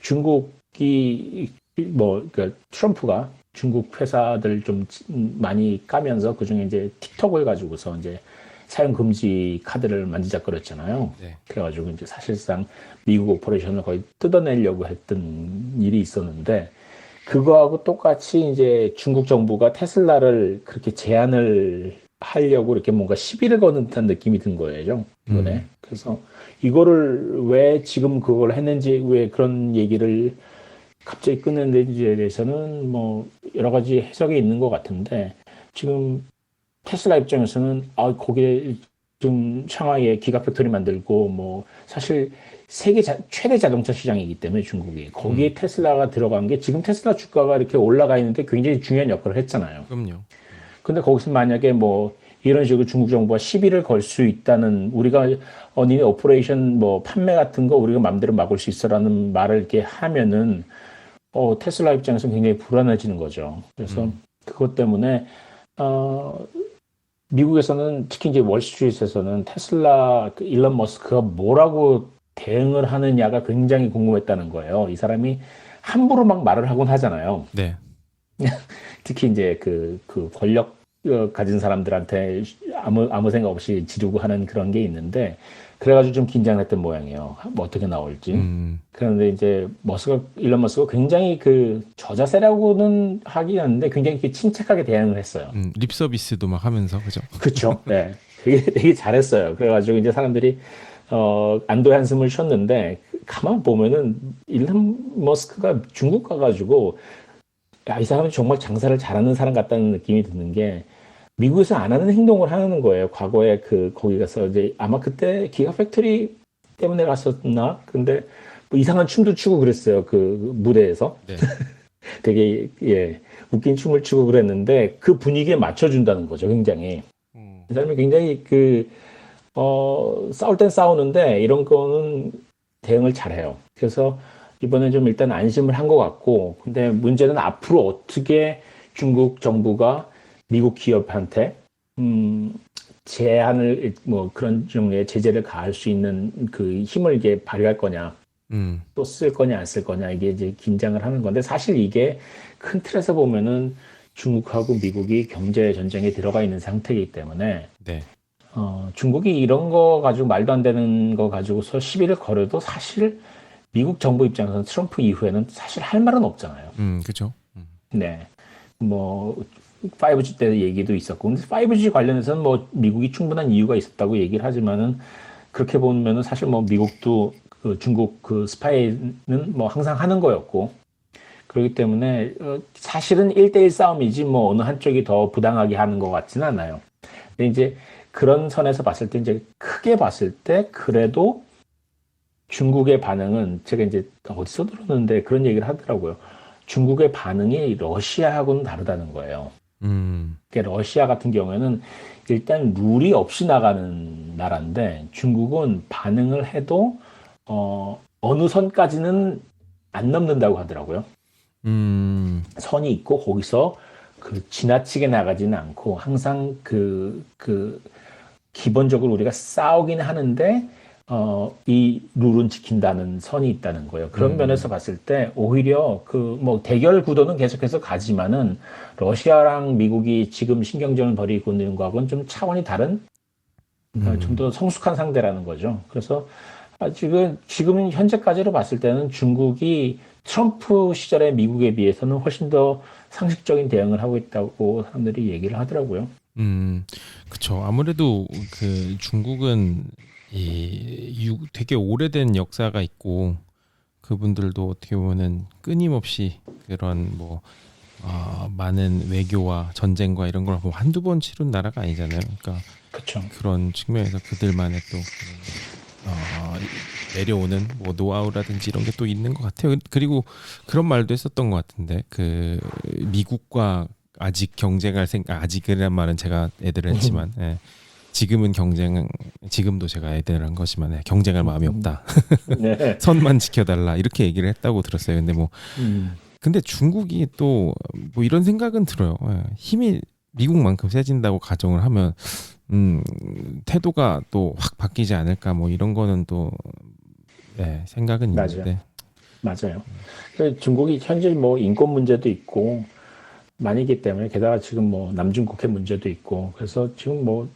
중국이 트럼프가 중국 회사들 좀 많이 까면서 그중에 이제 틱톡을 가지고서 이제 사용 금지 카드를 만지작거렸잖아요. 네. 그래가지고 이제 사실상 미국 오퍼레이션을 거의 뜯어내려고 했던 일이 있었는데 그거하고 똑같이 이제 중국 정부가 테슬라를 그렇게 제한을 하려고 이렇게 뭔가 시비를 거는 듯한 느낌이 든 거예요, 이번에. 그래서 이거를 왜 지금 그걸 했는지, 왜 그런 얘기를 갑자기 끊는지에 대해서는 뭐 여러 가지 해석이 있는 것 같은데, 지금 테슬라 입장에서는 거기에 좀 샹하이에 기가팩토리 만들고 뭐 사실 세계 최대 자동차 시장이기 때문에 중국이 거기에 테슬라가 들어간 게 지금 테슬라 주가가 이렇게 올라가 있는데 굉장히 중요한 역할을 했잖아요. 그럼요. 근데 거기서 만약에 뭐 이런 식으로 중국 정부가 시비를 걸 수 있다는, 우리가 니네 오퍼레이션 뭐 판매 같은 거 우리가 마음대로 막을 수 있어라는 말을 이렇게 하면은 테슬라 입장에서 굉장히 불안해지는 거죠. 그래서 그것 때문에 미국에서는 특히 이제 월스트리트에서는 테슬라 그 일론 머스크가 뭐라고 대응을 하느냐가 굉장히 궁금했다는 거예요. 이 사람이 함부로 막 말을 하곤 하잖아요. 네. 특히 이제 그 권력 가진 사람들한테 아무 생각 없이 지르고 하는 그런 게 있는데, 그래가지고 좀 긴장했던 모양이에요. 뭐 어떻게 나올지. 그런데 이제 일론 머스크가 굉장히 그 저자세라고는 하긴 하는데 굉장히 침착하게 대응을 했어요. 립 서비스도 막 하면서, 그죠? 그렇죠. 네. 되게 잘했어요. 그래가지고 이제 사람들이 안도의 한숨을 쉬었는데, 가만 보면은 일론 머스크가 중국 가가지고 이 사람이 정말 장사를 잘하는 사람 같다는 느낌이 드는 게, 미국에서 안 하는 행동을 하는 거예요. 과거에 거기 가서 이제 아마 그때 기가 팩토리 때문에 갔었나? 근데 뭐 이상한 춤도 추고 그랬어요. 그 무대에서. 네. 되게 웃긴 춤을 추고 그랬는데 그 분위기에 맞춰준다는 거죠. 굉장히. 이 사람이 굉장히 싸울 땐 싸우는데 이런 거는 대응을 잘해요. 그래서 이번에 좀 일단 안심을 한 것 같고, 근데 문제는 앞으로 어떻게 중국 정부가 미국 기업한테 제한을 뭐 그런 종류의 제재를 가할 수 있는 그 힘을 이게 발휘할 거냐, 또 쓸 거냐 안 쓸 거냐, 이게 이제 긴장을 하는 건데, 사실 이게 큰 틀에서 보면은 중국하고 미국이 경제 전쟁에 들어가 있는 상태이기 때문에 네. 중국이 이런 거 가지고 말도 안 되는 거 가지고서 시비를 걸어도 사실 미국 정부 입장에서는 트럼프 이후에는 사실 할 말은 없잖아요. 그죠. 네. 뭐 5G 때 얘기도 있었고, 근데 5G 관련해서는 뭐 미국이 충분한 이유가 있었다고 얘기를 하지만은, 그렇게 보면은 사실 뭐 미국도 그 중국 그 스파이는 뭐 항상 하는 거였고, 그렇기 때문에 사실은 1대1 싸움이지 뭐 어느 한쪽이 더 부당하게 하는 것 같지는 않아요. 근데 이제 그런 선에서 봤을 때, 이제 크게 봤을 때 그래도 중국의 반응은, 제가 이제 어디서 들었는데 그런 얘기를 하더라고요. 중국의 반응이 러시아하고는 다르다는 거예요. 그러니까 러시아 같은 경우에는 일단 룰이 없이 나가는 나라인데, 중국은 반응을 해도 어느 선까지는 안 넘는다고 하더라고요. 선이 있고 거기서 지나치게 나가지는 않고, 항상 기본적으로 우리가 싸우긴 하는데 이 룰은 지킨다는 선이 있다는 거예요. 그런 면에서 봤을 때 오히려 뭐 대결 구도는 계속해서 가지만은 러시아랑 미국이 지금 신경전을 벌이고 있는 거하고는 좀 차원이 다른, 좀 더 성숙한 상대라는 거죠. 그래서 지금 현재까지로 봤을 때는 중국이 트럼프 시절의 미국에 비해서는 훨씬 더 상식적인 대응을 하고 있다고 사람들이 얘기를 하더라고요. 그쵸. 아무래도 그 중국은 되게 오래된 역사가 있고, 그분들도 어떻게 보면은 끊임없이 그런 뭐 많은 외교와 전쟁과 이런 걸 한두 번 치른 나라가 아니잖아요. 그러니까 그렇죠. 그런 측면에서 그들만의 또 내려오는 뭐 노하우라든지 이런 게 또 있는 것 같아요. 그리고 그런 말도 했었던 것 같은데, 그 미국과 아직 경쟁할 생각, 아직이란 말은 제가 애들을 했지만, 지금도 제가 애들을 한 거지만 경쟁할 마음이 없다. 네. 선만 지켜달라, 이렇게 얘기를 했다고 들었어요. 근데 근데 중국이 또 뭐 이런 생각은 들어요. 힘이 미국만큼 세진다고 가정을 하면 태도가 또 확 바뀌지 않을까, 뭐 이런 거는 또 생각은 있는데. 맞아요. 중국이 현재 뭐 인권 문제도 있고 많이기 때문에, 게다가 지금 뭐 남중국해 문제도 있고, 그래서 지금 뭐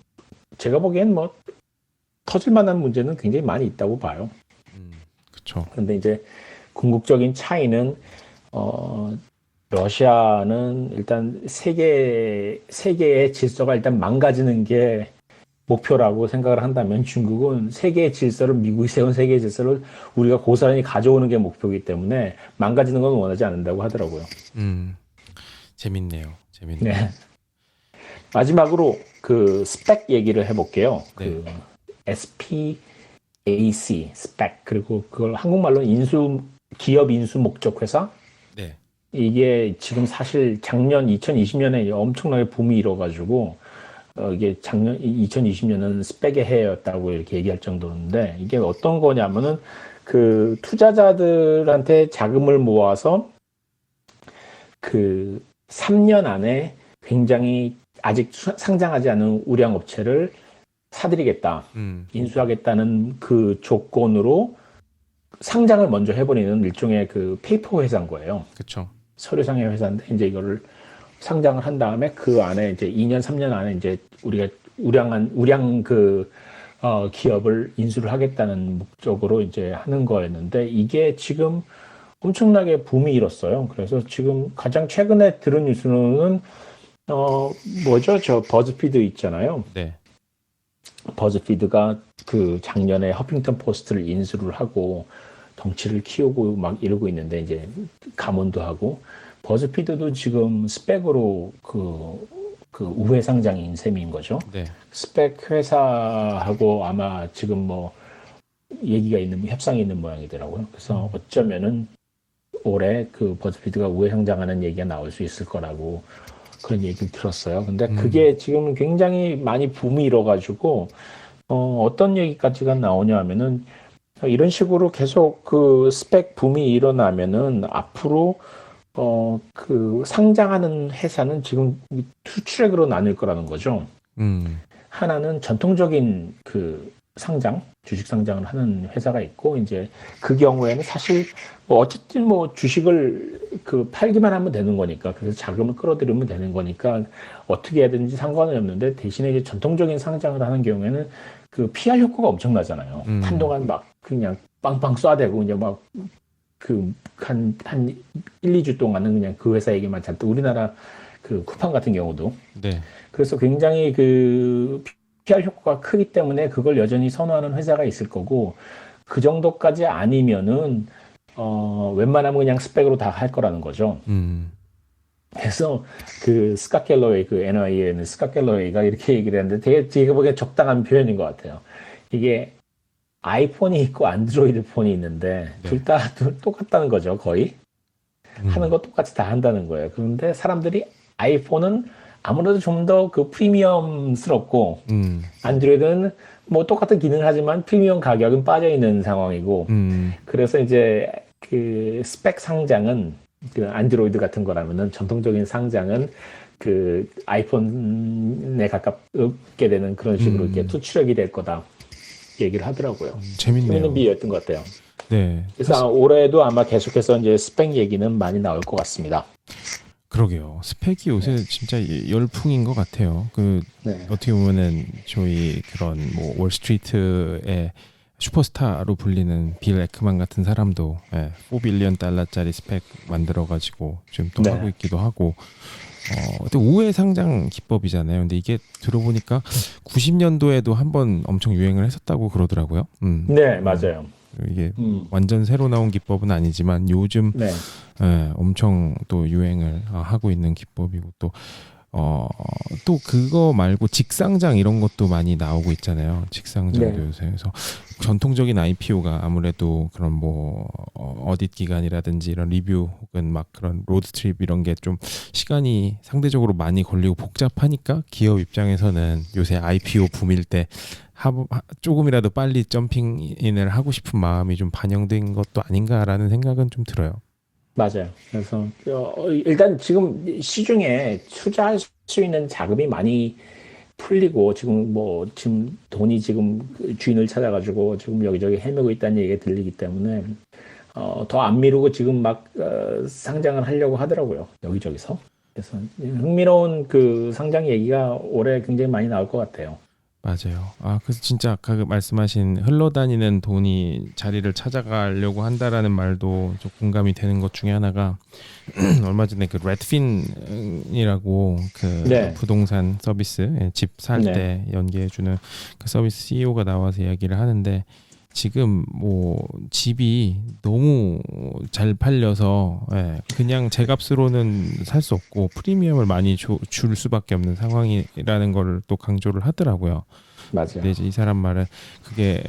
제가 보기엔 뭐 터질 만한 문제는 굉장히 많이 있다고 봐요. 그렇죠. 그런데 이제 궁극적인 차이는 러시아는 일단 세계의 질서가 일단 망가지는 게 목표라고 생각을 한다면 중국은 세계의 질서를 미국이 세운 세계의 질서를 우리가 고스란히 가져오는 게 목표이기 때문에 망가지는 건 원하지 않는다고 하더라고요. 재밌네요. 네. 마지막으로 그 스펙 얘기를 해볼게요. 네. 그 SPAC 스펙 그리고 그걸 한국말로 기업 인수 목적 회사. 네. 이게 지금 사실 작년 2020년에 엄청나게 붐이 일어가지고 이게 작년 2020년은 스펙의 해였다고 이렇게 얘기할 정도인데 이게 어떤 거냐면은 그 투자자들한테 자금을 모아서 그 3년 안에 굉장히 아직 상장하지 않은 우량 업체를 사들이겠다, 인수하겠다는 그 조건으로 상장을 먼저 해버리는 일종의 그 페이퍼 회사인 거예요. 그렇죠. 서류상의 회사인데 이제 이거를 상장을 한 다음에 그 안에 이제 2년, 3년 안에 이제 우리가 우량 기업을 인수를 하겠다는 목적으로 이제 하는 거였는데 이게 지금 엄청나게 붐이 일었어요. 그래서 지금 가장 최근에 들은 뉴스는 뭐죠? 저 버즈피드 있잖아요. 네. 버즈피드가 그 작년에 허핑턴 포스트를 인수를 하고 덩치를 키우고 막 이러고 있는데 이제 감원도 하고 버즈피드도 지금 스펙으로 그 우회 상장인 셈인 거죠. 네. 스펙 회사하고 아마 지금 뭐 얘기가 있는 협상이 있는 모양이더라고요. 그래서 어쩌면은 올해 그 버즈피드가 우회 상장하는 얘기가 나올 수 있을 거라고 그런 얘기를 들었어요. 근데 그게 지금 굉장히 많이 붐이 일어가지고 어떤 얘기까지가 나오냐 하면은 이런 식으로 계속 그 스펙 붐이 일어나면은 앞으로 그 상장하는 회사는 지금 투 트랙으로 나뉠 거라는 거죠. 하나는 전통적인 그 상장, 주식 상장을 하는 회사가 있고 이제 그 경우에는 사실 뭐 어쨌든 뭐 주식을 그 팔기만 하면 되는 거니까 그래서 자금을 끌어들이면 되는 거니까 어떻게 해야 되는지 상관은 없는데 대신에 이제 전통적인 상장을 하는 경우에는 그 PR 효과가 엄청나잖아요. 한동안 막 그냥 빵빵 쏴대고 그냥 막 그 한 1, 2주 동안은 그냥 그 회사 얘기만 잔뜩 우리나라 그 쿠팡 같은 경우도. 네. 그래서 굉장히 그 PR 효과가 크기 때문에 그걸 여전히 선호하는 회사가 있을 거고 그 정도까지 아니면은 웬만하면 그냥 스펙으로 다 할 거라는 거죠. 그래서 그 스캇 갤러웨이 그 NIA는 스캇 갤러웨이가 이렇게 얘기를 했는데 되게 제가 보기엔 적당한 표현인 것 같아요. 이게 아이폰이 있고 안드로이드 폰이 있는데 네. 둘 다 똑같다는 거죠, 거의. 하는 거 똑같이 다 한다는 거예요. 그런데 사람들이 아이폰은 아무래도 좀 더 그 프리미엄스럽고 안드로이드는 뭐 똑같은 기능을 하지만 프리미엄 가격은 빠져 있는 상황이고 그래서 이제 그 스펙 상장은 그 안드로이드 같은 거라면은 전통적인 상장은 그 아이폰에 가깝게 되는 그런 식으로 이렇게 투출력이 될 거다 얘기를 하더라고요. 재밌네요. 재밌는 비유였던 것 같아요. 네. 그래서 올해도 아마 계속해서 이제 스펙 얘기는 많이 나올 것 같습니다. 그러게요. 스펙이 요새 진짜 열풍인 것 같아요. 그 어떻게 보면은 저희 그런 뭐 월스트리트의 슈퍼스타로 불리는 빌 에크만 같은 사람도 4빌리언 달러짜리 스펙 만들어가지고 지금 또 하고 있기도 하고. 근데 우회 상장 기법이잖아요. 근데 이게 들어보니까 90년도에도 한번 엄청 유행을 했었다고 그러더라고요. 네, 맞아요. 이게 완전 새로 나온 기법은 아니지만 요즘 엄청 또 유행을 하고 있는 기법이고 또 그거 말고 직상장 이런 것도 많이 나오고 있잖아요. 직상장도 요새. 그래서 전통적인 IPO가 아무래도 그런 뭐 어딧 기간이라든지 이런 리뷰 혹은 막 그런 로드트립 이런 게 좀 시간이 상대적으로 많이 걸리고 복잡하니까 기업 입장에서는 요새 IPO 붐일 때 조금이라도 빨리 점핑인을 하고 싶은 마음이 좀 반영된 것도 아닌가라는 생각은 좀 들어요. 맞아요. 그래서 일단 지금 시중에 투자할 수 있는 자금이 많이 풀리고 지금 돈이 지금 주인을 찾아가지고 지금 여기저기 헤매고 있다는 얘기가 들리기 때문에 더 안 미루고 지금 막 상장을 하려고 하더라고요. 여기저기서. 그래서 흥미로운 그 상장 얘기가 올해 굉장히 많이 나올 것 같아요. 맞아요. 그래서 진짜 아까 그 말씀하신 흘러다니는 돈이 자리를 찾아가려고 한다라는 말도 좀 공감이 되는 것 중에 하나가 얼마 전에 그 레드핀이라고 그 네. 부동산 서비스 집 살 네. 때 연계해주는 그 서비스 CEO가 나와서 이야기를 하는데 지금 뭐 집이 너무 잘 팔려서 그냥 제 값으로는 살 수 없고 프리미엄을 많이 줄 수밖에 없는 상황이라는 걸 또 강조를 하더라고요. 맞아요. 근데 이제 이 사람 말은 그게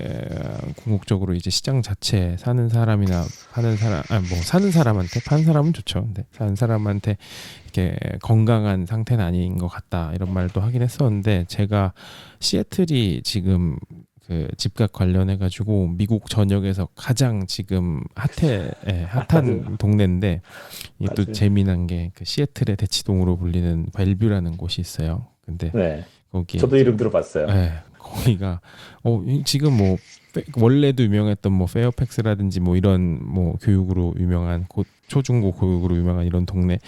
궁극적으로 이제 시장 자체 사는 사람이나 파는 사람, 뭐 사는 사람한테 파는 사람은 좋죠. 근데 사는 사람한테 이렇게 건강한 상태는 아닌 것 같다 이런 말도 하긴 했었는데 제가 시애틀이 지금 그 집값 관련해 가지고 미국 전역에서 가장 지금 핫한 동네인데 이게 또 맞아요. 재미난 게 그 시애틀의 대치동으로 불리는 벨뷰라는 곳이 있어요. 근데 네. 거기에 저도 이름 들어봤어요. 거기가 지금 뭐 원래도 유명했던 뭐 페어팩스라든지 뭐 이런 뭐 교육으로 유명한 초중고 교육으로 유명한 이런 동네를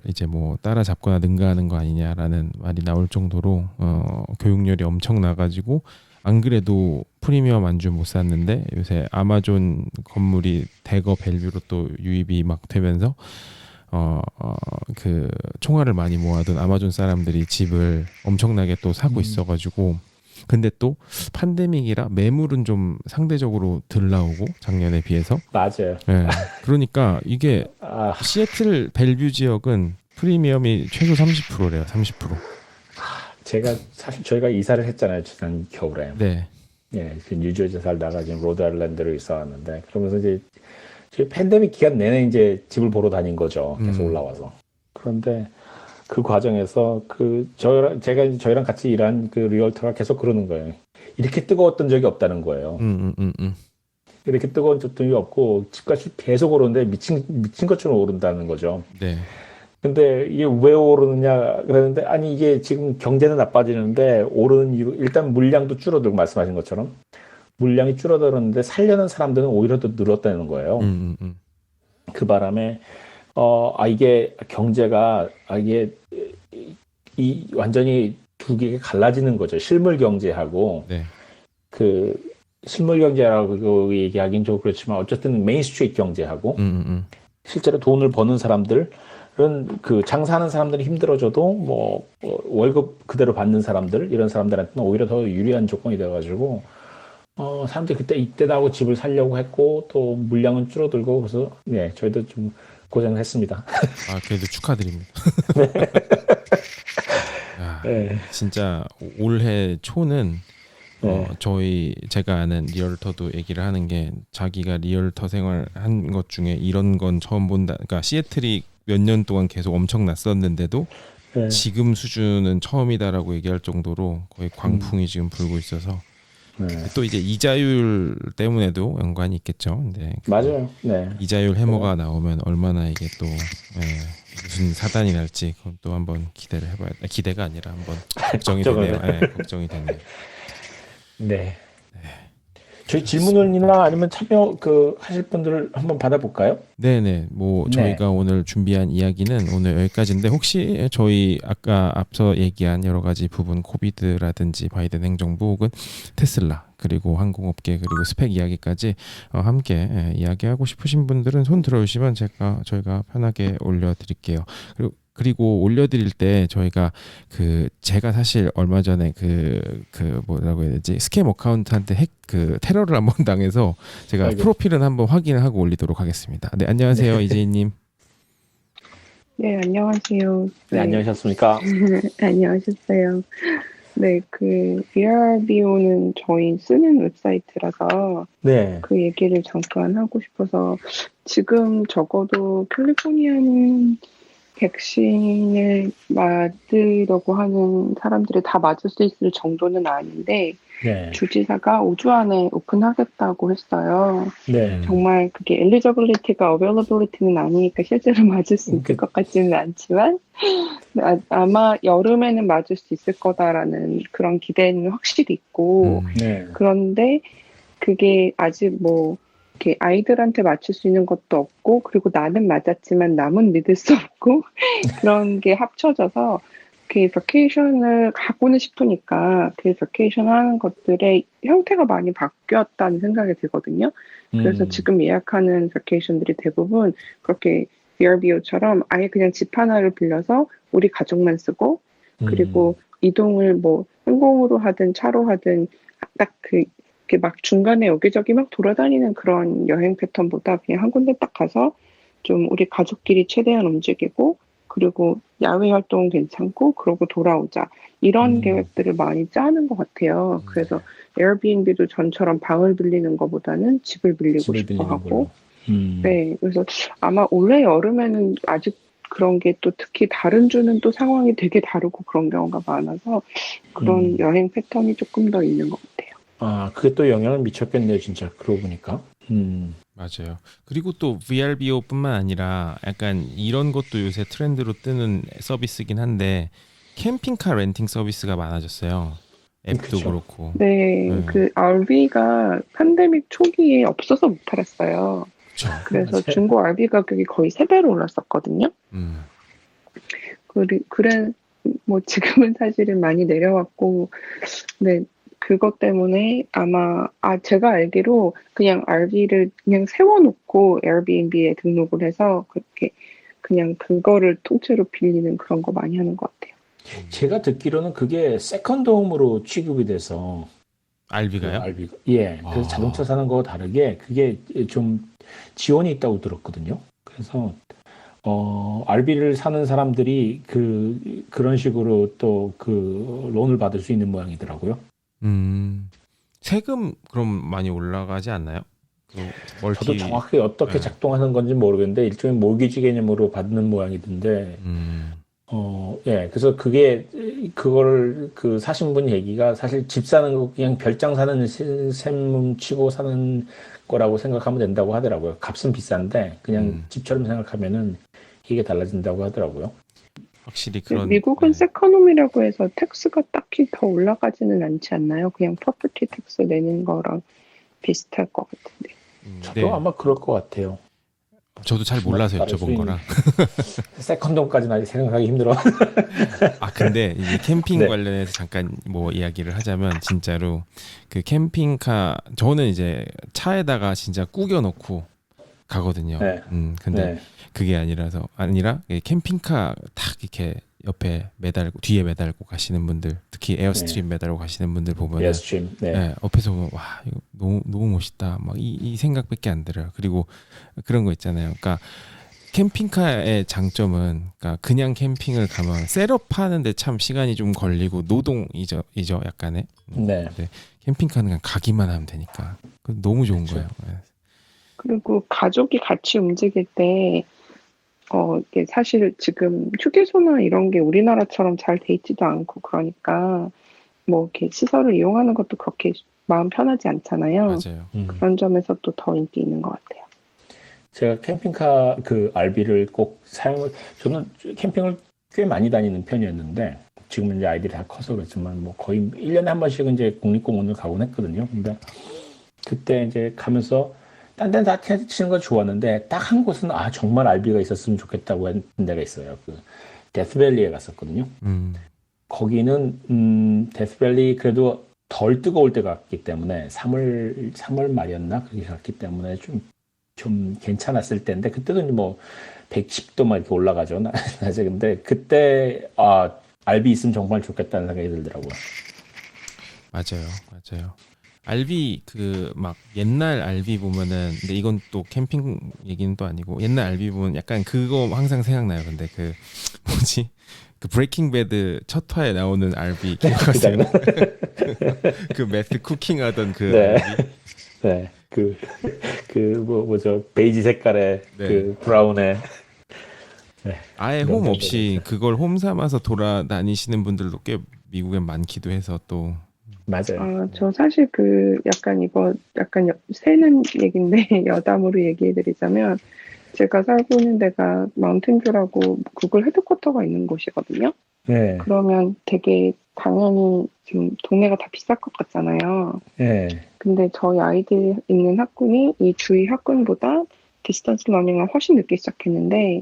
이제 뭐 따라잡거나 능가하는 거 아니냐라는 말이 나올 정도로 교육열이 엄청 나가지고 안 그래도 프리미엄 안주 못 샀는데 요새 아마존 건물이 대거 밸류로 또 유입이 막 되면서 그 총알을 많이 모아둔 아마존 사람들이 집을 엄청나게 또 사고 있어가지고 근데 또 팬데믹이라 매물은 좀 상대적으로 덜 나오고 작년에 비해서 맞아요. 그러니까 이게 시애틀 벨뷰 지역은 프리미엄이 최소 30%래요. 30%. 사실 저희가 이사를 했잖아요. 지난 겨울에. 네. 예, 그 뉴저지 살다가 지금 로드아일랜드로 이사 왔는데 그러면서 이제 팬데믹 기간 내내 이제 집을 보러 다닌 거죠. 계속 올라와서. 그런데 그 과정에서 제가 이제 저희랑 같이 일한 그 리얼터가 계속 그러는 거예요. 이렇게 뜨거웠던 적이 없다는 거예요. 이렇게 뜨거운 적이 없고 집값이 계속 오르는데 미친 것처럼 오른다는 거죠. 네. 근데 이게 왜 오르느냐 그랬는데 아니 이게 지금 경제는 나빠지는데 오르는 이유 일단 물량도 줄어들고 말씀하신 것처럼 물량이 줄어들었는데 살려는 사람들은 오히려 더 늘었다는 거예요. 그 바람에 이게 경제가 이게 완전히 두 개가 갈라지는 거죠. 실물 경제하고 네. 그 실물 경제라고 얘기하긴 좀 그렇지만 어쨌든 메인 스트리트 경제하고 실제로 돈을 버는 사람들은 그 장사하는 사람들이 힘들어져도 뭐 월급 그대로 받는 사람들 이런 사람들한테는 오히려 더 유리한 조건이 돼가지고 사람들이 이때다 하고 집을 사려고 했고 또 물량은 줄어들고 그래서 네 저희도 좀 고생을 했습니다. 그래도 축하드립니다. 네. 진짜 올해 초는 제가 아는 리얼터도 얘기를 하는 게 자기가 리얼터 생활한 것 중에 이런 건 처음 본다. 그러니까 시애틀이 몇 년 동안 계속 엄청 났었는데도 지금 수준은 처음이다라고 얘기할 정도로 거의 광풍이 지금 불고 있어서 또 이제 이자율 때문에도 연관이 있겠죠. 근데 맞아요. 네. 이자율 해머가 나오면 얼마나 이게 또 무슨 사단이 날지 그건 또 한번 기대를 해봐야 돼. 기대가 아니라 한번 걱정이 되네요. 걱정이 되네요. 네. 저희 질문이나 아니면 참여 하실 분들을 한번 받아볼까요? 네네. 뭐 저희가 오늘 준비한 이야기는 오늘 여기까지인데 혹시 저희 아까 앞서 얘기한 여러 가지 부분 코비드라든지 바이든 행정부 혹은 테슬라 그리고 항공업계 그리고 스펙 이야기까지 함께 이야기하고 싶으신 분들은 손 들어주시면 저희가 편하게 올려드릴게요. 그리고 올려드릴 때 저희가 제가 사실 얼마 전에 뭐라고 해야 되지 스캠 어카운트한테 테러를 한번 당해서 제가 프로필은 한번 확인을 하고 올리도록 하겠습니다. 네, 안녕하세요. 이재희님. 네, 안녕하세요. 네, 안녕하셨습니까? 안녕하셨어요. 네, VRBO는 저희 쓰는 웹사이트라서 그 얘기를 잠깐 하고 싶어서 지금 적어도 캘리포니아는 백신을 맞으려고 하는 사람들이 다 맞을 수 있을 정도는 아닌데 주지사가 5주 안에 오픈하겠다고 했어요. 정말 그게 eligibility가 availability는 아니니까 실제로 맞을 수 있을 것 같지는 않지만 아마 여름에는 맞을 수 있을 거다라는 그런 기대는 확실히 있고 그런데 그게 아직 이렇게 아이들한테 맞출 수 있는 것도 없고 그리고 나는 맞았지만 남은 믿을 수 없고 그런 게 합쳐져서 그 버케이션을 가고는 싶으니까 그 버케이션 하는 것들의 형태가 많이 바뀌었다는 생각이 들거든요. 그래서 지금 예약하는 버케이션들이 대부분 그렇게 VRBO처럼 아예 그냥 집 하나를 빌려서 우리 가족만 쓰고 그리고 이동을 뭐 항공으로 하든 차로 하든 딱 이렇게 막 중간에 여기저기 막 돌아다니는 그런 여행 패턴보다 그냥 한 군데 딱 가서 좀 우리 가족끼리 최대한 움직이고 그리고 야외 활동은 괜찮고 그러고 돌아오자 이런 계획들을 많이 짜는 것 같아요. 그래서 에어비앤비도 전처럼 방을 빌리는 것보다는 집을 빌리고 싶어 하고 네, 그래서 아마 올해 여름에는 아직 그런 게 또 특히 다른 주는 또 상황이 되게 다르고 그런 경우가 많아서 그런 여행 패턴이 조금 더 있는 것 같아요. 아, 그게 또 영향을 미쳤겠네요, 진짜. 그러고 보니까. 맞아요. 그리고 또 VRBO뿐만 아니라 약간 이런 것도 요새 트렌드로 뜨는 서비스긴 한데 캠핑카 렌팅 서비스가 많아졌어요. 앱도 그쵸. 그렇고. 네, 그 RV가 팬데믹 초기에 없어서 못 팔았어요. 그쵸. 그래서 맞아요. 중고 RV 가격이 거의 3배로 올랐었거든요. 그래, 뭐 지금은 사실은 많이 내려왔고, 네, 그것 때문에 아마, 제가 알기로 그냥 RV를 그냥 세워놓고 에어비앤비에 등록을 해서 그렇게 그냥 그거를 통째로 빌리는 그런 거 많이 하는 것 같아요. 제가 듣기로는 그게 세컨드홈으로 취급이 돼서 RV가요? RV가 예, 그래서 자동차 사는 거와 다르게 그게 좀 지원이 있다고 들었거든요. 그래서 RV를 사는 사람들이 그런 식으로 또 그 론을 받을 수 있는 모양이더라고요. 세금 그럼 많이 올라가지 않나요? 저도 정확히 어떻게 작동하는 건지 모르겠는데 일종의 모기지 개념으로 받는 모양이던데. 예, 그래서 그거를 사신 분 얘기가 사실 집 사는 거 그냥 별장 사는 셈 치고 사는 거라고 생각하면 된다고 하더라고요. 값은 비싼데 그냥 집처럼 생각하면은 이게 달라진다고 하더라고요. 확실히 그런. 미국은 세컨홈이라고 해서 텍스가 딱히 더 올라가지는 않지 않나요? 그냥 프로퍼티 텍스 내는 거랑 비슷할 것 같은데. 저도 아마 그럴 것 같아요. 저도 잘 몰라서 여쭤본 거라. 세컨드홈까지는 아직 생각하기 힘들어. 근데 이제 캠핑 관련해서 잠깐 뭐 이야기를 하자면 진짜로 그 캠핑카 저는 이제 차에다가 진짜 꾸겨 놓고 가거든요. 근데 그게 아니라 캠핑카 탁 이렇게 옆에 매달고 뒤에 매달고 가시는 분들, 특히 에어스트림 매달고 가시는 분들 보면 옆에서 보면 와 이거 너무 멋있다. 막 이 생각밖에 안 들어요. 그리고 그런 거 있잖아요. 그러니까 캠핑카의 장점은 그냥 캠핑을 가면 셋업하는데 참 시간이 좀 걸리고 노동이죠 약간의. 근데 캠핑카는 그냥 가기만 하면 되니까 너무 좋은 거예요. 그리고 가족이 같이 움직일 때 이게 사실 지금 휴게소나 이런 게 우리나라처럼 잘 돼 있지도 않고 그러니까 뭐 이렇게 시설을 이용하는 것도 그렇게 마음 편하지 않잖아요. 맞아요. 그런 점에서 또 더 인기 있는 것 같아요. 제가 캠핑카 RV를 꼭 저는 캠핑을 꽤 많이 다니는 편이었는데 지금은 이제 아이들이 다 커서 그렇지만 뭐 거의 1년에 한 번씩은 이제 국립공원을 가곤 했거든요. 근데 그때 이제 가면서 딴 데는 다 텐트 치는 거 좋았는데 딱 한 곳은 정말 RV가 있었으면 좋겠다고 했던 데가 있어요. 그 데스밸리에 갔었거든요. 거기는 데스밸리 그래도 덜 뜨거울 때 갔기 때문에 3월 말이었나 그렇게 갔기 때문에 좀 괜찮았을 때인데 그때도 뭐 110도 막 이렇게 올라가죠. 낮에. 근데 그때 RV 있으면 정말 좋겠다는 생각이 들더라고요. 맞아요. RV 막 옛날 RV 보면은 근데 이건 또 캠핑 얘기는 또 아니고 옛날 RV 보면 약간 그거 항상 생각나요. 근데 뭐지? 그 브레이킹 배드 첫 화에 나오는 RV 기억하세요? 그 매트 쿠킹 하던 RV. 뭐죠? 베이지 색깔의 그 브라운의 아예 홈 없이 그걸 홈 삼아서 돌아다니시는 분들도 꽤 미국엔 많기도 해서 또 맞아요. 저 사실 이거 약간 새는 얘기인데 여담으로 얘기해드리자면 제가 살고 있는 데가 마운틴뷰라고 구글 헤드쿼터가 있는 곳이거든요. 그러면 되게 당연히 지금 동네가 다 비쌀 것 같잖아요. 근데 저희 아이들이 있는 학군이 이 주위 학군보다 디스턴스 러닝을 훨씬 늦게 시작했는데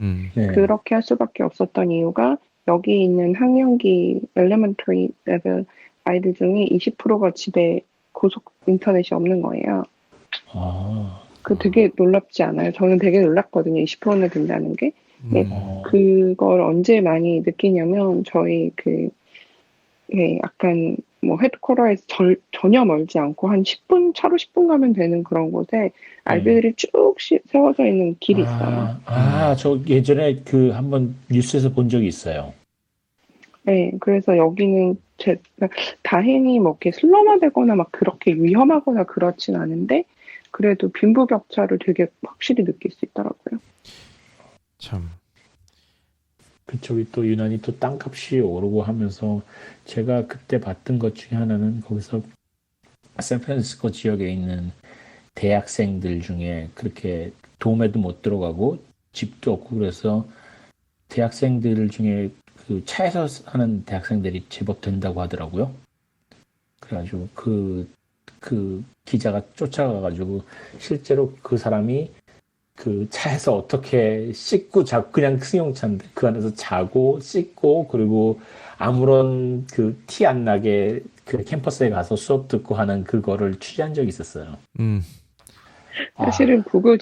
그렇게 할 수밖에 없었던 이유가 여기 있는 학년기 elementary level 아이들 중에 20%가 집에 고속 인터넷이 없는 거예요. 그 되게 놀랍지 않아요? 저는 되게 놀랐거든요. 20%나 된다는 게. 네, 그걸 언제 많이 느끼냐면 저희 약간 뭐 헤드쿼터에서 전혀 멀지 않고 한 10분 차로 10분 가면 되는 그런 곳에 알베들이 쭉 세워져 있는 길이 있어요. 저 예전에 한번 뉴스에서 본 적이 있어요. 네, 그래서 여기는 다행히 뭐 이렇게 슬럼화되거나 막 그렇게 위험하거나 그렇진 않은데 그래도 빈부격차를 되게 확실히 느낄 수 있더라고요. 참. 그쪽이 또 유난히 또 땅값이 오르고 하면서 제가 그때 봤던 것 중에 하나는 거기서 샌프란시스코 지역에 있는 대학생들 중에 그렇게 도움에도 못 들어가고 집도 없고 그래서 대학생들 중에 그 차에서 하는 대학생들이 제법 된다고 하더라고요. 그래가지고 그 기자가 쫓아가가지고 실제로 그 사람이 그 차에서 어떻게 씻고 자고 그냥 승용차인데 그 안에서 자고 씻고 그리고 아무런 그 티 안 나게 그 캠퍼스에 가서 수업 듣고 하는 그거를 취재한 적이 있었어요. 사실은 구글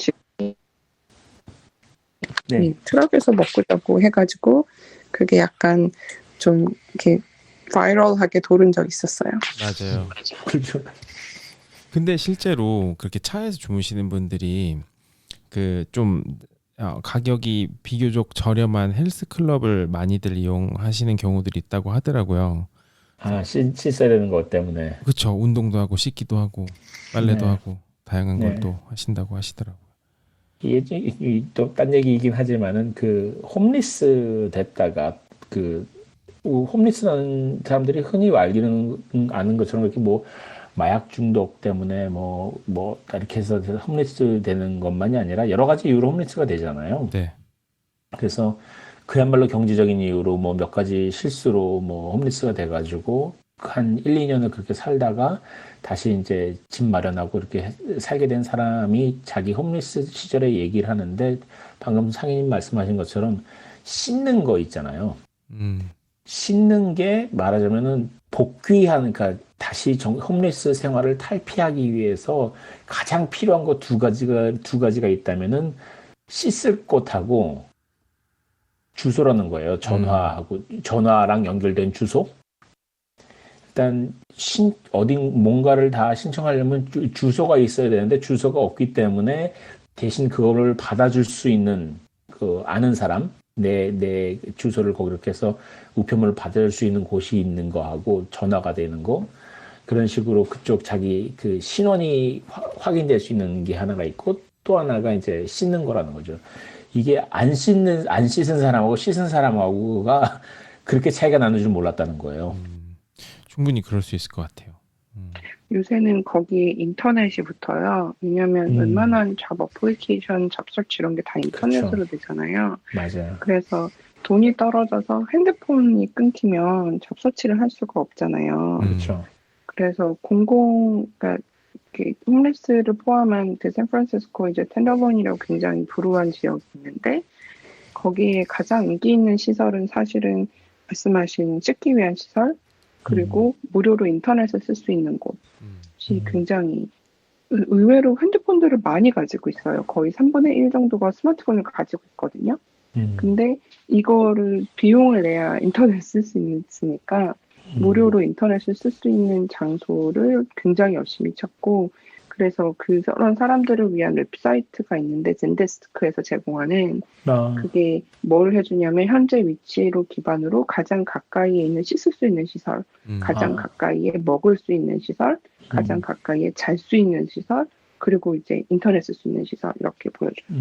트럭에서 먹고 있다고 해가지고 그게 약간 좀 이렇게 바이럴하게 도른 적 있었어요. 맞아요. 근데 실제로 그렇게 차에서 주무시는 분들이 그 좀 가격이 비교적 저렴한 헬스클럽을 많이들 이용하시는 경우들이 있다고 하더라고요. 씻어야 되는 것 때문에. 그렇죠. 운동도 하고 씻기도 하고 빨래도 하고 다양한 걸 또 하신다고 하시더라고요. 이게 또 딴 얘기이긴 하지만은 그 홈리스 됐다가 그 홈리스라는 사람들이 흔히 아는 것처럼 이렇게 뭐 마약 중독 때문에 뭐 이렇게 해서 홈리스 되는 것만이 아니라 여러 가지 이유로 홈리스가 되잖아요. 네. 그래서 그야말로 경제적인 이유로 뭐 몇 가지 실수로 뭐 홈리스가 돼가지고 한 1, 2년을 그렇게 살다가 다시 이제 집 마련하고 이렇게 살게 된 사람이 자기 홈리스 시절에 얘기를 하는데 방금 상인님 말씀하신 것처럼 씻는 거 있잖아요. 씻는 게 말하자면은 복귀하는, 그러니까 다시 홈리스 생활을 탈피하기 위해서 가장 필요한 거 두 가지가 있다면은 씻을 곳하고 주소라는 거예요. 전화랑 연결된 주소. 일단 뭔가를 다 신청하려면 주소가 있어야 되는데 주소가 없기 때문에 대신 그거를 받아줄 수 있는 그 아는 사람, 내 주소를 거기 이렇게 해서 우편물을 받을 수 있는 곳이 있는 거하고 전화가 되는 거, 그런 식으로 그쪽 자기 그 신원이 확인될 수 있는 게 하나가 있고, 또 하나가 이제 씻는 거라는 거죠. 이게 안 씻은 사람하고 씻은 사람하고가 그렇게 차이가 나는 줄 몰랐다는 거예요. 충분히 그럴 수 있을 것 같아요. 요새는 거기 인터넷이 붙어요. 왜냐면 웬만한 잡 어플리케이션 접서치 이런 게 다 인터넷으로 되잖아요. 맞아요. 그래서 돈이 떨어져서 핸드폰이 끊기면 접서치를 할 수가 없잖아요. 그렇죠. 그래서 그러니까 홈리스를 포함한 샌프란시스코 이제 텐더번이라고 굉장히 불우한 지역이 있는데, 거기에 가장 인기 있는 시설은 사실은 말씀하신 씻기 위한 시설, 그리고 무료로 인터넷을 쓸 수 있는 곳이 굉장히 의외로 핸드폰들을 많이 가지고 있어요. 거의 3분의 1 정도가 스마트폰을 가지고 있거든요. 근데 이거를 비용을 내야 인터넷 쓸 수 있으니까 무료로 인터넷을 쓸 수 있는 장소를 굉장히 열심히 찾고, 그래서 그런 사람들을 위한 웹사이트가 있는데 젠데스크에서 제공하는, 그게 뭘 해주냐면 현재 위치로 기반으로 가장 가까이에 있는 씻을 수 있는 시설, 가장 가까이에 먹을 수 있는 시설, 가장 가까이에 잘 수 있는 시설, 그리고 이제 인터넷 쓸 수 있는 시설, 이렇게 보여줘요.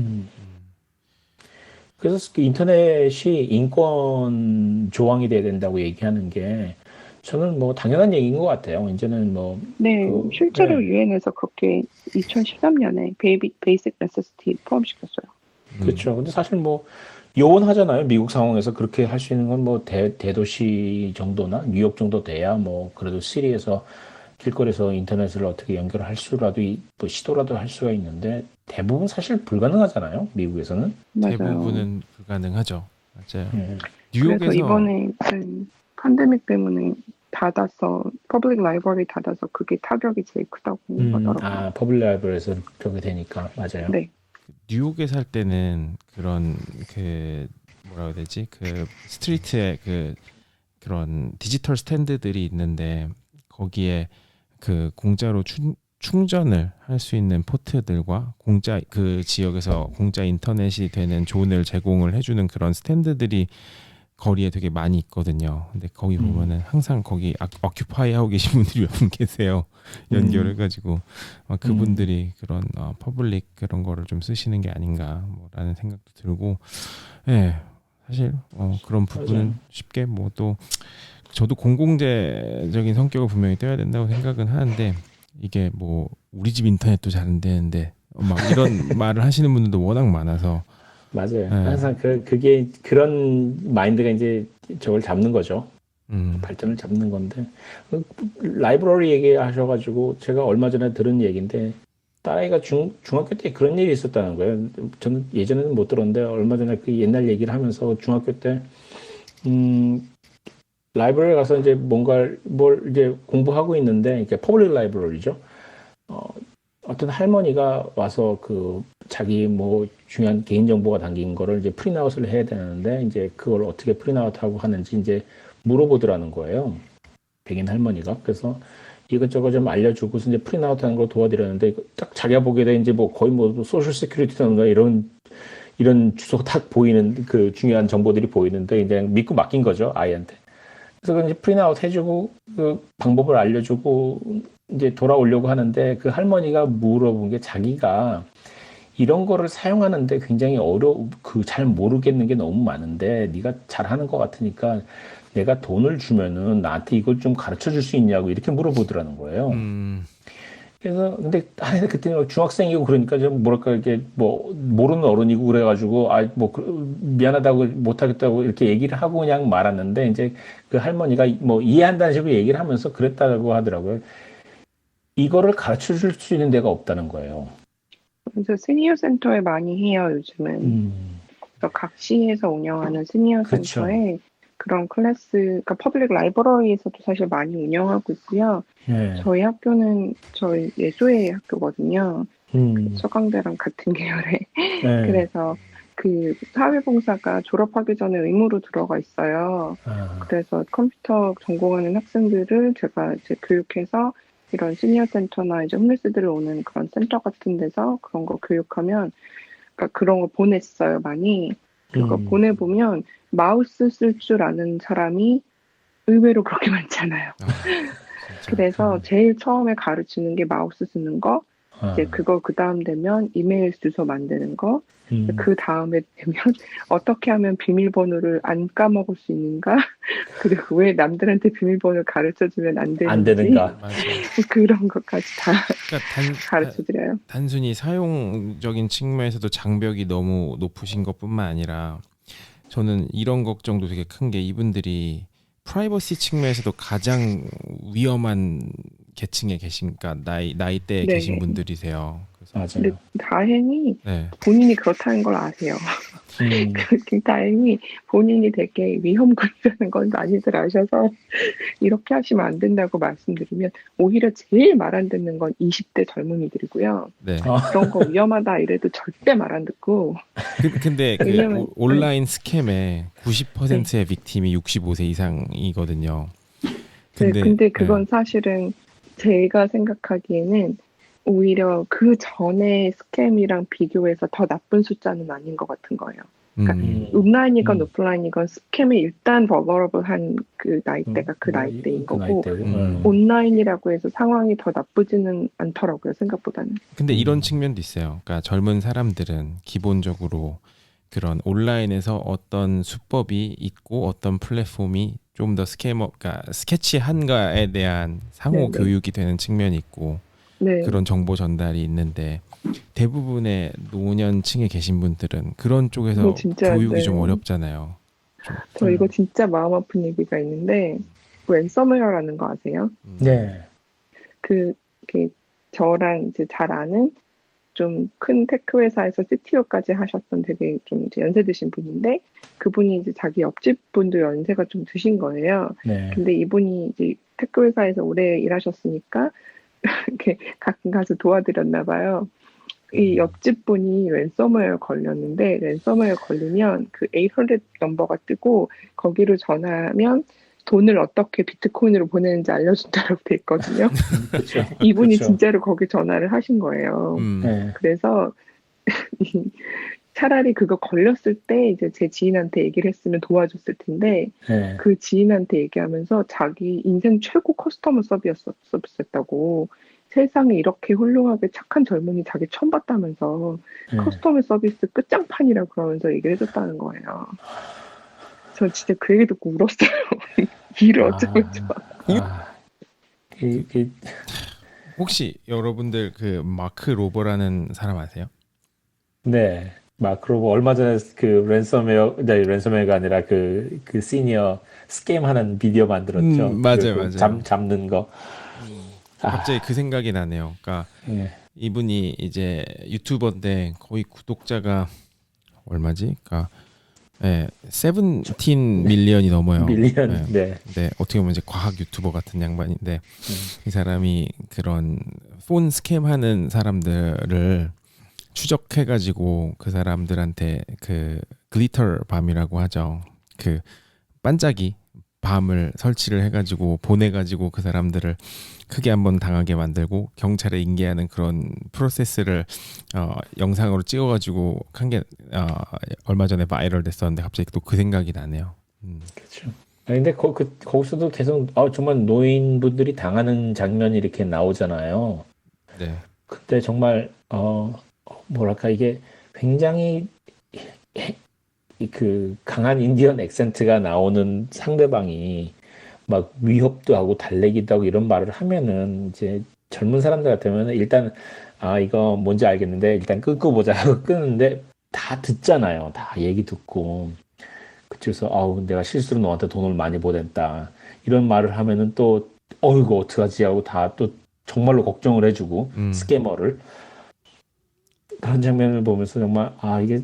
그래서 그 인터넷이 인권 조항이 돼야 된다고 얘기하는 게 저는 뭐 당연한 얘기인 것 같아요. 이제는 뭐. 네, 실제로 유엔에서 그렇게 2013년에 베이직 네세시티 포함시켰어요. 그렇죠. 근데 사실 뭐 요원하잖아요. 미국 상황에서 그렇게 할 수 있는 건 뭐 대도시 정도나 뉴욕 정도 돼야 뭐 그래도 시리에서 길거리에서 인터넷을 어떻게 연결할 수라도 뭐 시도라도 할 수가 있는데 대부분 사실 불가능하잖아요. 미국에서는. 맞아요. 대부분은 불가능하죠. 맞아요. 뉴욕에서 그래서 이번에 팬데믹 때문에 닫아서 퍼블릭 라이브러리 닫아서 그게 타격이 제일 크다고 하더라고요. 퍼블릭 라이브러리에서 그렇게 되니까 맞아요. 네. 뉴욕에 살 때는 그런 그 뭐라 해야 되지? 그 스트리트에 그런 디지털 스탠드들이 있는데 거기에 그 공짜로 충전을 할 수 있는 포트들과 공짜 그 지역에서 공짜 인터넷이 되는 존을 제공을 해주는 그런 스탠드들이 거리에 되게 많이 있거든요. 근데 거기 보면은 항상 거기 어큐파이 하고 계신 분들이 몇 분 계세요. 연결해가지고 그분들이 그런 퍼블릭 그런 거를 좀 쓰시는 게 아닌가 뭐라는 생각도 들고, 예, 사실 그런 부분은 맞아요. 쉽게 뭐 또 저도 공공재적인 성격을 분명히 떼야 된다고 생각은 하는데 이게 뭐 우리 집 인터넷도 잘 안 되는데 막 이런 말을 하시는 분들도 워낙 많아서. 맞아요. 네. 항상 그게 그런 마인드가 이제 저걸 잡는 거죠. 발전을 잡는 건데 라이브러리 얘기하셔가지고 제가 얼마 전에 들은 얘기인데 딸아이가 중학교 때 그런 일이 있었다는 거예요. 저는 예전에는 못 들었는데 얼마 전에 그 옛날 얘기를 하면서 중학교 때 라이브러리 가서 이제 뭘 이제 공부하고 있는데 이게 퍼블릭 라이브러리죠. 어떤 할머니가 와서 그 자기 뭐 중요한 개인 정보가 담긴 거를 이제 프린아웃을 해야 되는데 이제 그걸 어떻게 프린아웃하고 하는지 이제 물어보더라는 거예요. 백인 할머니가. 그래서 이것저것 좀 알려주고서 이제 프린아웃하는 걸 도와드렸는데 딱 자기가 보기에 이제 뭐 거의 뭐 소셜 세큐리티든가 이런 주소가 딱 보이는 그 중요한 정보들이 보이는데 이제 믿고 맡긴 거죠, 아이한테. 그래서 이제 프린아웃 해주고 그 방법을 알려주고 이제 돌아오려고 하는데 그 할머니가 물어본 게 자기가 이런 거를 사용하는데 굉장히 잘 모르겠는 게 너무 많은데 네가 잘하는 것 같으니까 내가 돈을 주면은 나한테 이걸 좀 가르쳐 줄 수 있냐고 이렇게 물어보더라는 거예요. 그래서 근데 그때 중학생이고 그러니까 좀 뭐랄까 이렇게 뭐 모르는 어른이고 그래가지고 미안하다고 못하겠다고 이렇게 얘기를 하고 그냥 말았는데 이제 그 할머니가 뭐 이해한다는 식으로 얘기를 하면서 그랬다고 하더라고요. 이거를 가르쳐 줄 수 있는 데가 없다는 거예요. 그래서 시니어 센터에 많이 해요, 요즘은. 그래서 각 시에서 운영하는 시니어 그쵸. 센터에 그런 클래스, 그러니까 퍼블릭 라이브러리에서도 사실 많이 운영하고 있고요. 네. 저희 학교는 저희 예조의 학교거든요. 서강대랑 같은 계열에. 네. 그래서 그 사회봉사가 졸업하기 전에 의무로 들어가 있어요. 그래서 컴퓨터 전공하는 학생들을 제가 이제 교육해서 이런 시니어 센터나 이제 홈리스들을 오는 그런 센터 같은 데서 그런 거 교육하면, 그러니까 그런 거 보냈어요, 많이. 그거 보내보면 마우스 쓸 줄 아는 사람이 의외로 그렇게 많지 않아요. 그래서 제일 처음에 가르치는 게 마우스 쓰는 거, 이제 그거 그 다음 되면 이메일 주소 만드는 거, 그 다음에 되면 어떻게 하면 비밀번호를 안 까먹을 수 있는가, 그리고 왜 남들한테 비밀번호를 가르쳐주면 안 되는가. 그런 것까지 다 그러니까 가르쳐드려요. 단순히 사용적인 측면에서도 장벽이 너무 높으신 것뿐만 아니라 저는 이런 걱정도 되게 큰 게 이분들이 프라이버시 측면에서도 가장 위험한 계층에 계신, 그러니까 나이대에 계신 분들이세요. 그래서 근데 다행히 네. 본인이 그렇다는 걸 아세요. 다행히 본인이 되게 위험군이라는 건 많이들 아셔서 이렇게 하시면 안 된다고 말씀드리면 오히려 제일 말 안 듣는 건 20대 젊은이들이고요. 네. 그런 거 위험하다 이래도 절대 말 안 듣고. 근데 그 온라인 스캠의 90%의 빅팀이 65세 이상이거든요. 근데 그건 사실은 제가 생각하기에는 오히려 그 전에 스캠이랑 비교해서 더 나쁜 숫자는 아닌 것 같은 거예요. 그러니까 온라인이건 오프라인이건 스캠이 일단 버거러블한 그 나이대가 그 나이대인 거고 온라인이라고 해서 상황이 더 나쁘지는 않더라고요, 생각보다는. 근데 이런 측면도 있어요. 그러니까 젊은 사람들은 기본적으로 그런 온라인에서 어떤 수법이 있고 어떤 플랫폼이 좀 더 그러니까 스케치한가에 대한 상호 교육이 되는 측면이 있고 그런 정보 전달이 있는데 대부분의 노년층에 계신 분들은 그런 쪽에서 교육이 좀 어렵잖아요. 저 이거 진짜 마음 아픈 얘기가 있는데 랜섬웨어라는 거 아세요? 네. 저랑 이제 잘 아는 좀 큰 테크 회사에서 CTO까지 하셨던 되게 좀 이제 연세 드신 분인데 그분이 이제 자기 옆집 분도 연세가 좀 드신 거예요. 네. 근데 이분이 이제 테크 회사에서 오래 일하셨으니까 이렇게 가끔 가서 도와드렸나 봐요. 이 옆집 분이 랜섬웨어 걸렸는데 랜섬웨어 걸리면 그 800 넘버가 뜨고 거기로 전화하면 돈을 어떻게 비트코인으로 보내는지 알려준다고 돼 있거든요. 그렇죠. 이분이 그렇죠. 진짜로 거기 전화를 하신 거예요. 네. 그래서 차라리 그거 걸렸을 때 이제 제 지인한테 얘기를 했으면 도와줬을 텐데 네. 그 지인한테 얘기하면서 자기 인생 최고 커스터머 서비스였다고 세상에 이렇게 훌륭하게 착한 젊은이 자기 처음 봤다면서 커스터머 서비스 끝장판이라고 그러면서 얘기를 해줬다는 거예요. 저 진짜 그 얘기 듣고 울었어요. 일을 어쩌면 좋아. 혹시 여러분들 그 마크 로버라는 사람 아세요? 네. 마크 로버 얼마 전에 그 랜섬웨어가 아니라 그 시니어 스캠 하는 비디오 만들었죠. 맞아요. 잡는 거. 갑자기 그 생각이 나네요. 그러니까 이분이 이제 유튜버인데 거의 구독자가 얼마지? 그러니까 17 밀리언이 넘어요. 밀리언. 네. 네, 어떻게 보면 이제 과학 유튜버 같은 양반인데 이 사람이 그런 폰 스캠하는 사람들을 추적해가지고 그 사람들한테 그 글리터 밤이라고 하죠. 그 반짝이 밤을 설치를 해가지고 보내가지고 그 사람들을 크게 한번 당하게 만들고 경찰에 인계하는 그런 프로세스를 영상으로 찍어가지고 한 게 얼마 전에 바이럴 됐었는데 갑자기 또 그 생각이 나네요. 그렇죠. 근데 거기서도 계속 정말 노인분들이 당하는 장면이 이렇게 나오잖아요. 네. 그때 정말 뭐랄까 이게 굉장히 그 강한 인디언 액센트가 나오는 상대방이 막 위협도 하고 달래기도 하고 이런 말을 하면은 이제 젊은 사람들 같으면 일단 이거 뭔지 알겠는데 일단 끊고 보자 하고 끊는데 다 듣잖아요. 다 얘기 듣고 그쪽에서 내가 실수로 너한테 돈을 많이 보냈다 이런 말을 하면은 또 이거 어떡하지 하고 다 또 정말로 걱정을 해주고 스캐머를 그런 장면을 보면서 정말 이게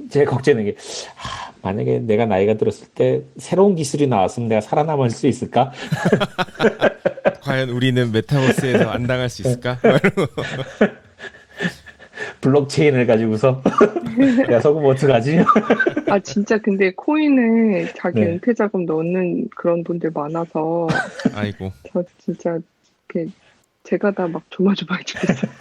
제가 걱정되는 게 만약에 내가 나이가 들었을 때 새로운 기술이 나왔으면 내가 살아남을 수 있을까? 과연 우리는 메타버스에서 안 당할 수 있을까? 블록체인을 가지고서 내가 속으면 어떡하지? 진짜 근데 코인에 자기 은퇴 자금 넣는 그런 분들 많아서 아이고. 저 진짜 이렇게 제가 다 막 조마조마해지겠어요.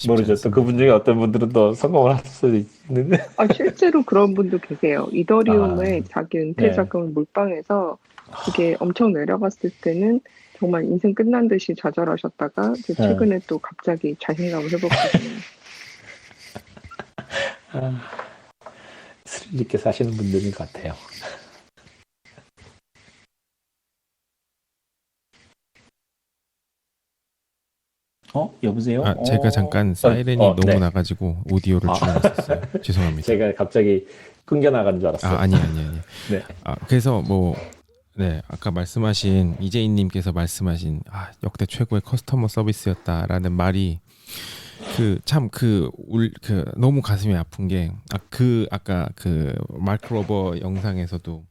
모르죠. 또 그분 중에 어떤 분들은 더 성공을 할 수도 있는데. 실제로 그런 분도 계세요. 이더리움에 자기 은퇴 자금을 몰빵해서 그게 엄청 내려갔을 때는 정말 인생 끝난 듯이 좌절하셨다가 최근에 또 갑자기 자신감을 회복하시는. 스릴 있게 사시는 분들인 것 같아요. 여보세요? 제가 잠깐 사이렌이 너무 나가지고 오디오를 줄여놨었어요. 죄송합니다. 제가 갑자기 끊겨 나가는 줄 알았어요. 아니. 네. 그래서 아까 말씀하신 이재인님께서 말씀하신 역대 최고의 커스터머 서비스였다라는 말이 너무 가슴이 아픈 게 아까 그 마크 로버 영상에서도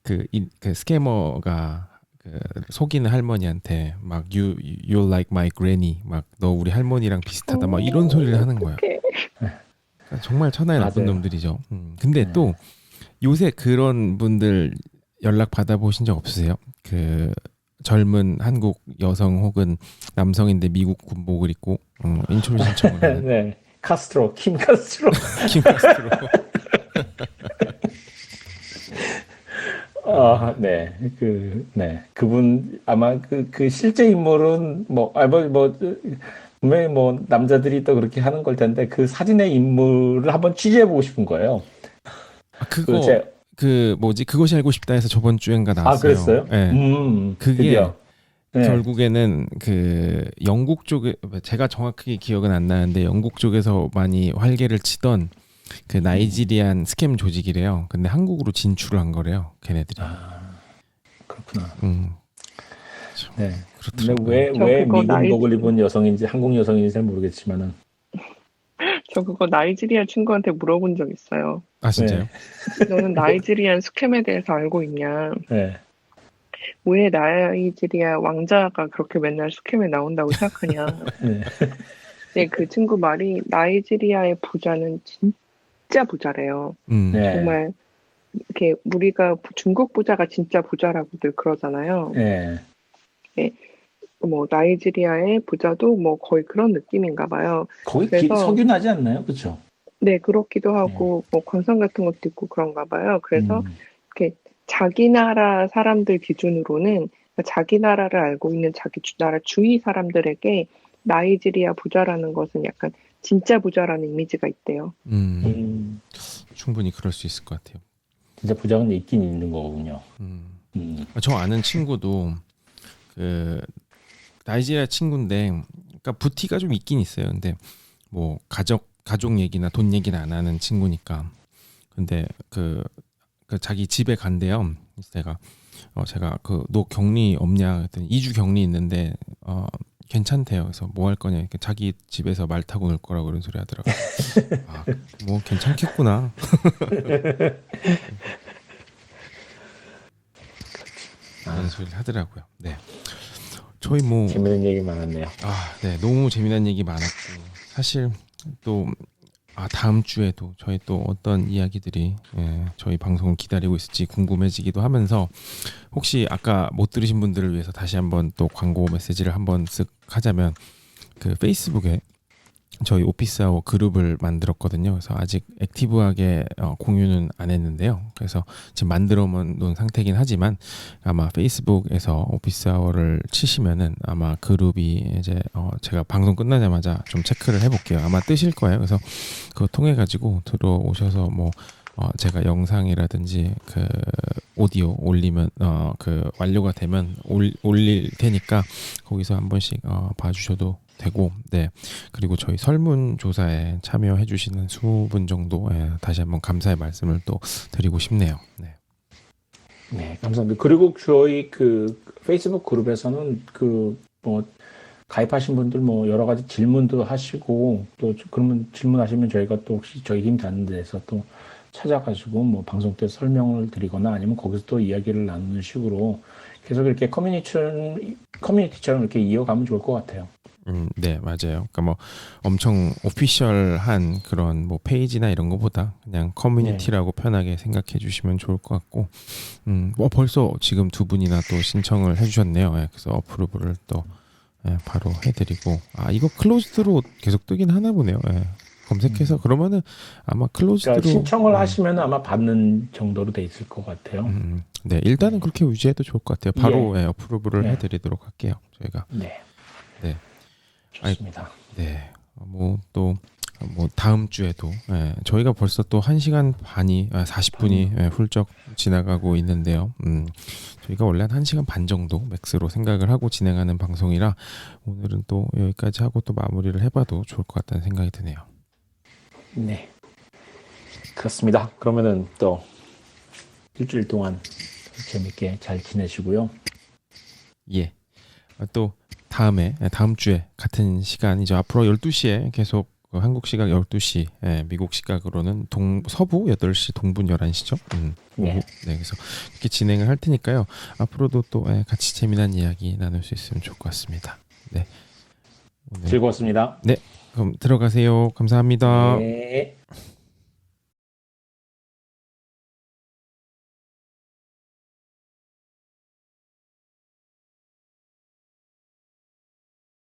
그 스캐머가 속이는 할머니한테 막 you're like my granny 막 너 우리 할머니랑 비슷하다 막 이런 소리를 하는 거야. 그러니까 정말 천하의 나쁜 놈들이죠. 근데 또 요새 그런 분들 연락 받아보신 적 없으세요? 그 젊은 한국 여성 혹은 남성인데 미국 군복을 입고 인출 신청을 하는. 네, 킴 카스트로. 그분 아마 그 실제 인물은 분명히 남자들이 또 그렇게 하는 걸 텐데 그 사진의 인물을 한번 취재해보고 싶은 거예요. 그것이 알고 싶다 해서 저번 주엔가 나왔어요. 그랬어요? 네. 그게 드디어. 결국에는 그 영국 쪽에 제가 정확하게 기억은 안 나는데 영국 쪽에서 많이 활개를 치던 그 나이지리안 스캠 조직이래요. 근데 한국으로 진출을 한 거래요. 걔네들이. 그렇구나. 네. 그렇더라고요. 근데 왜 미군복을 입은 여성인지 한국 여성인지 잘 모르겠지만은 저 그거 나이지리아 친구한테 물어본 적 있어요. 아 진짜요? 네. 너는 나이지리안 스캠에 대해서 알고 있냐? 네. 왜 나이지리아 왕자가 그렇게 맨날 스캠에 나온다고 생각하냐? 네. 네, 그 친구 말이 나이지리아의 부자는 진짜 부자래요. 네. 정말 이렇게 우리가 중국 부자가 진짜 부자라고들 그러잖아요. 네. 네. 뭐 나이지리아의 부자도 뭐 거의 그런 느낌인가 봐요. 거기 석유 나지 않나요? 그렇죠? 네, 그렇기도 하고 뭐 광산 같은 것도 있고 그런가 봐요. 그래서 이렇게 자기 나라 사람들 기준으로는 자기 나라를 알고 있는 자기 나라 주위 사람들에게 나이지리아 부자라는 것은 약간 진짜 부자라는 이미지가 있대요. 충분히 그럴 수 있을 것 같아요. 진짜 부자는 있긴 있는 거군요. 저 아는 친구도 그 나이지리아 친구인데, 그러니까 부티가 좀 있긴 있어요. 근데 뭐 가족 얘기나 돈 얘기는 안 하는 친구니까. 근데 그 자기 집에 간대요. 그래서 제가 너 격리 없냐 그랬더니 2주 격리 있는데 괜찮대요. 그래서 뭐 할 거냐. 자기 집에서 말 타고 놀 거라고 그런 소리 하더라고요. 아, 뭐 괜찮겠구나. 그런 소리를 하더라고요. 네. 저희 뭐 재미난 얘기 많았네요. 네, 너무 재미난 얘기 많았고 사실 또 다음 주에도 저희 또 어떤 이야기들이 저희 방송을 기다리고 있을지 궁금해지기도 하면서 혹시 아까 못 들으신 분들을 위해서 다시 한번 또 광고 메시지를 한번 쓱 하자면 그 페이스북에 저희 오피스아워 그룹을 만들었거든요. 그래서 아직 액티브하게 공유는 안 했는데요. 그래서 지금 만들어 놓은 상태긴 하지만 아마 페이스북에서 오피스아워를 치시면은 아마 그룹이 이제 제가 방송 끝나자마자 좀 체크를 해볼게요. 아마 뜨실 거예요. 그래서 그거 통해 가지고 들어오셔서 뭐 제가 영상이라든지 그 오디오 올리면 그 완료가 되면 올릴 테니까 거기서 한 번씩 봐주셔도 되고, 네. 그리고 저희 설문조사에 참여해 주시는 20분 정도 다시 한번 감사의 말씀을 또 드리고 싶네요. 네. 네, 감사합니다. 그리고 저희 그 페이스북 그룹에서는 그 뭐 가입하신 분들 뭐 여러 가지 질문도 하시고 또 그러면 질문하시면 저희가 또 혹시 저희 힘 닿는 데서 또 찾아가지고 뭐 방송 때 설명을 드리거나 아니면 거기서 또 이야기를 나누는 식으로 계속 이렇게 커뮤니티처럼 이렇게 이어가면 좋을 것 같아요. 네, 맞아요. 그러니까 뭐 엄청 오피셜한 그런 뭐 페이지나 이런 거보다 그냥 커뮤니티라고 편하게 생각해 주시면 좋을 것 같고, 벌써 지금 2분이나 또 신청을 해주셨네요. 그래서 어프로브를 또 바로 해드리고, 이거 클로즈드로 계속 뜨긴 하나 보네요. 검색해서 그러면은 아마 클로즈드로 그러니까 신청을 하시면 아마 받는 정도로 돼 있을 것 같아요. 네, 일단은 그렇게 유지해도 좋을 것 같아요. 바로 어프로브를 해드리도록 할게요. 저희가. 네. 좋습니다. 네. 뭐 다음 주에도 저희가 벌써 또 1시간 반이 40분이 훌쩍 지나가고 있는데요. 저희가 원래 한 1시간 반 정도 맥스로 생각을 하고 진행하는 방송이라 오늘은 또 여기까지 하고 또 마무리를 해봐도 좋을 것 같다는 생각이 드네요. 네. 그렇습니다. 그러면은 또 일주일 동안 재밌게 잘 지내시고요. 예. 또 다음 주에 같은 시간이죠. 앞으로 12시에 계속 한국 시각 12시, 미국 시각으로는 서부 8시, 동분 11시죠. 네, 그래서 이렇게 진행을 할 테니까요. 앞으로도 또 같이 재미난 이야기 나눌 수 있으면 좋을 것 같습니다. 네. 오늘 즐거웠습니다. 네, 그럼 들어가세요. 감사합니다. 네.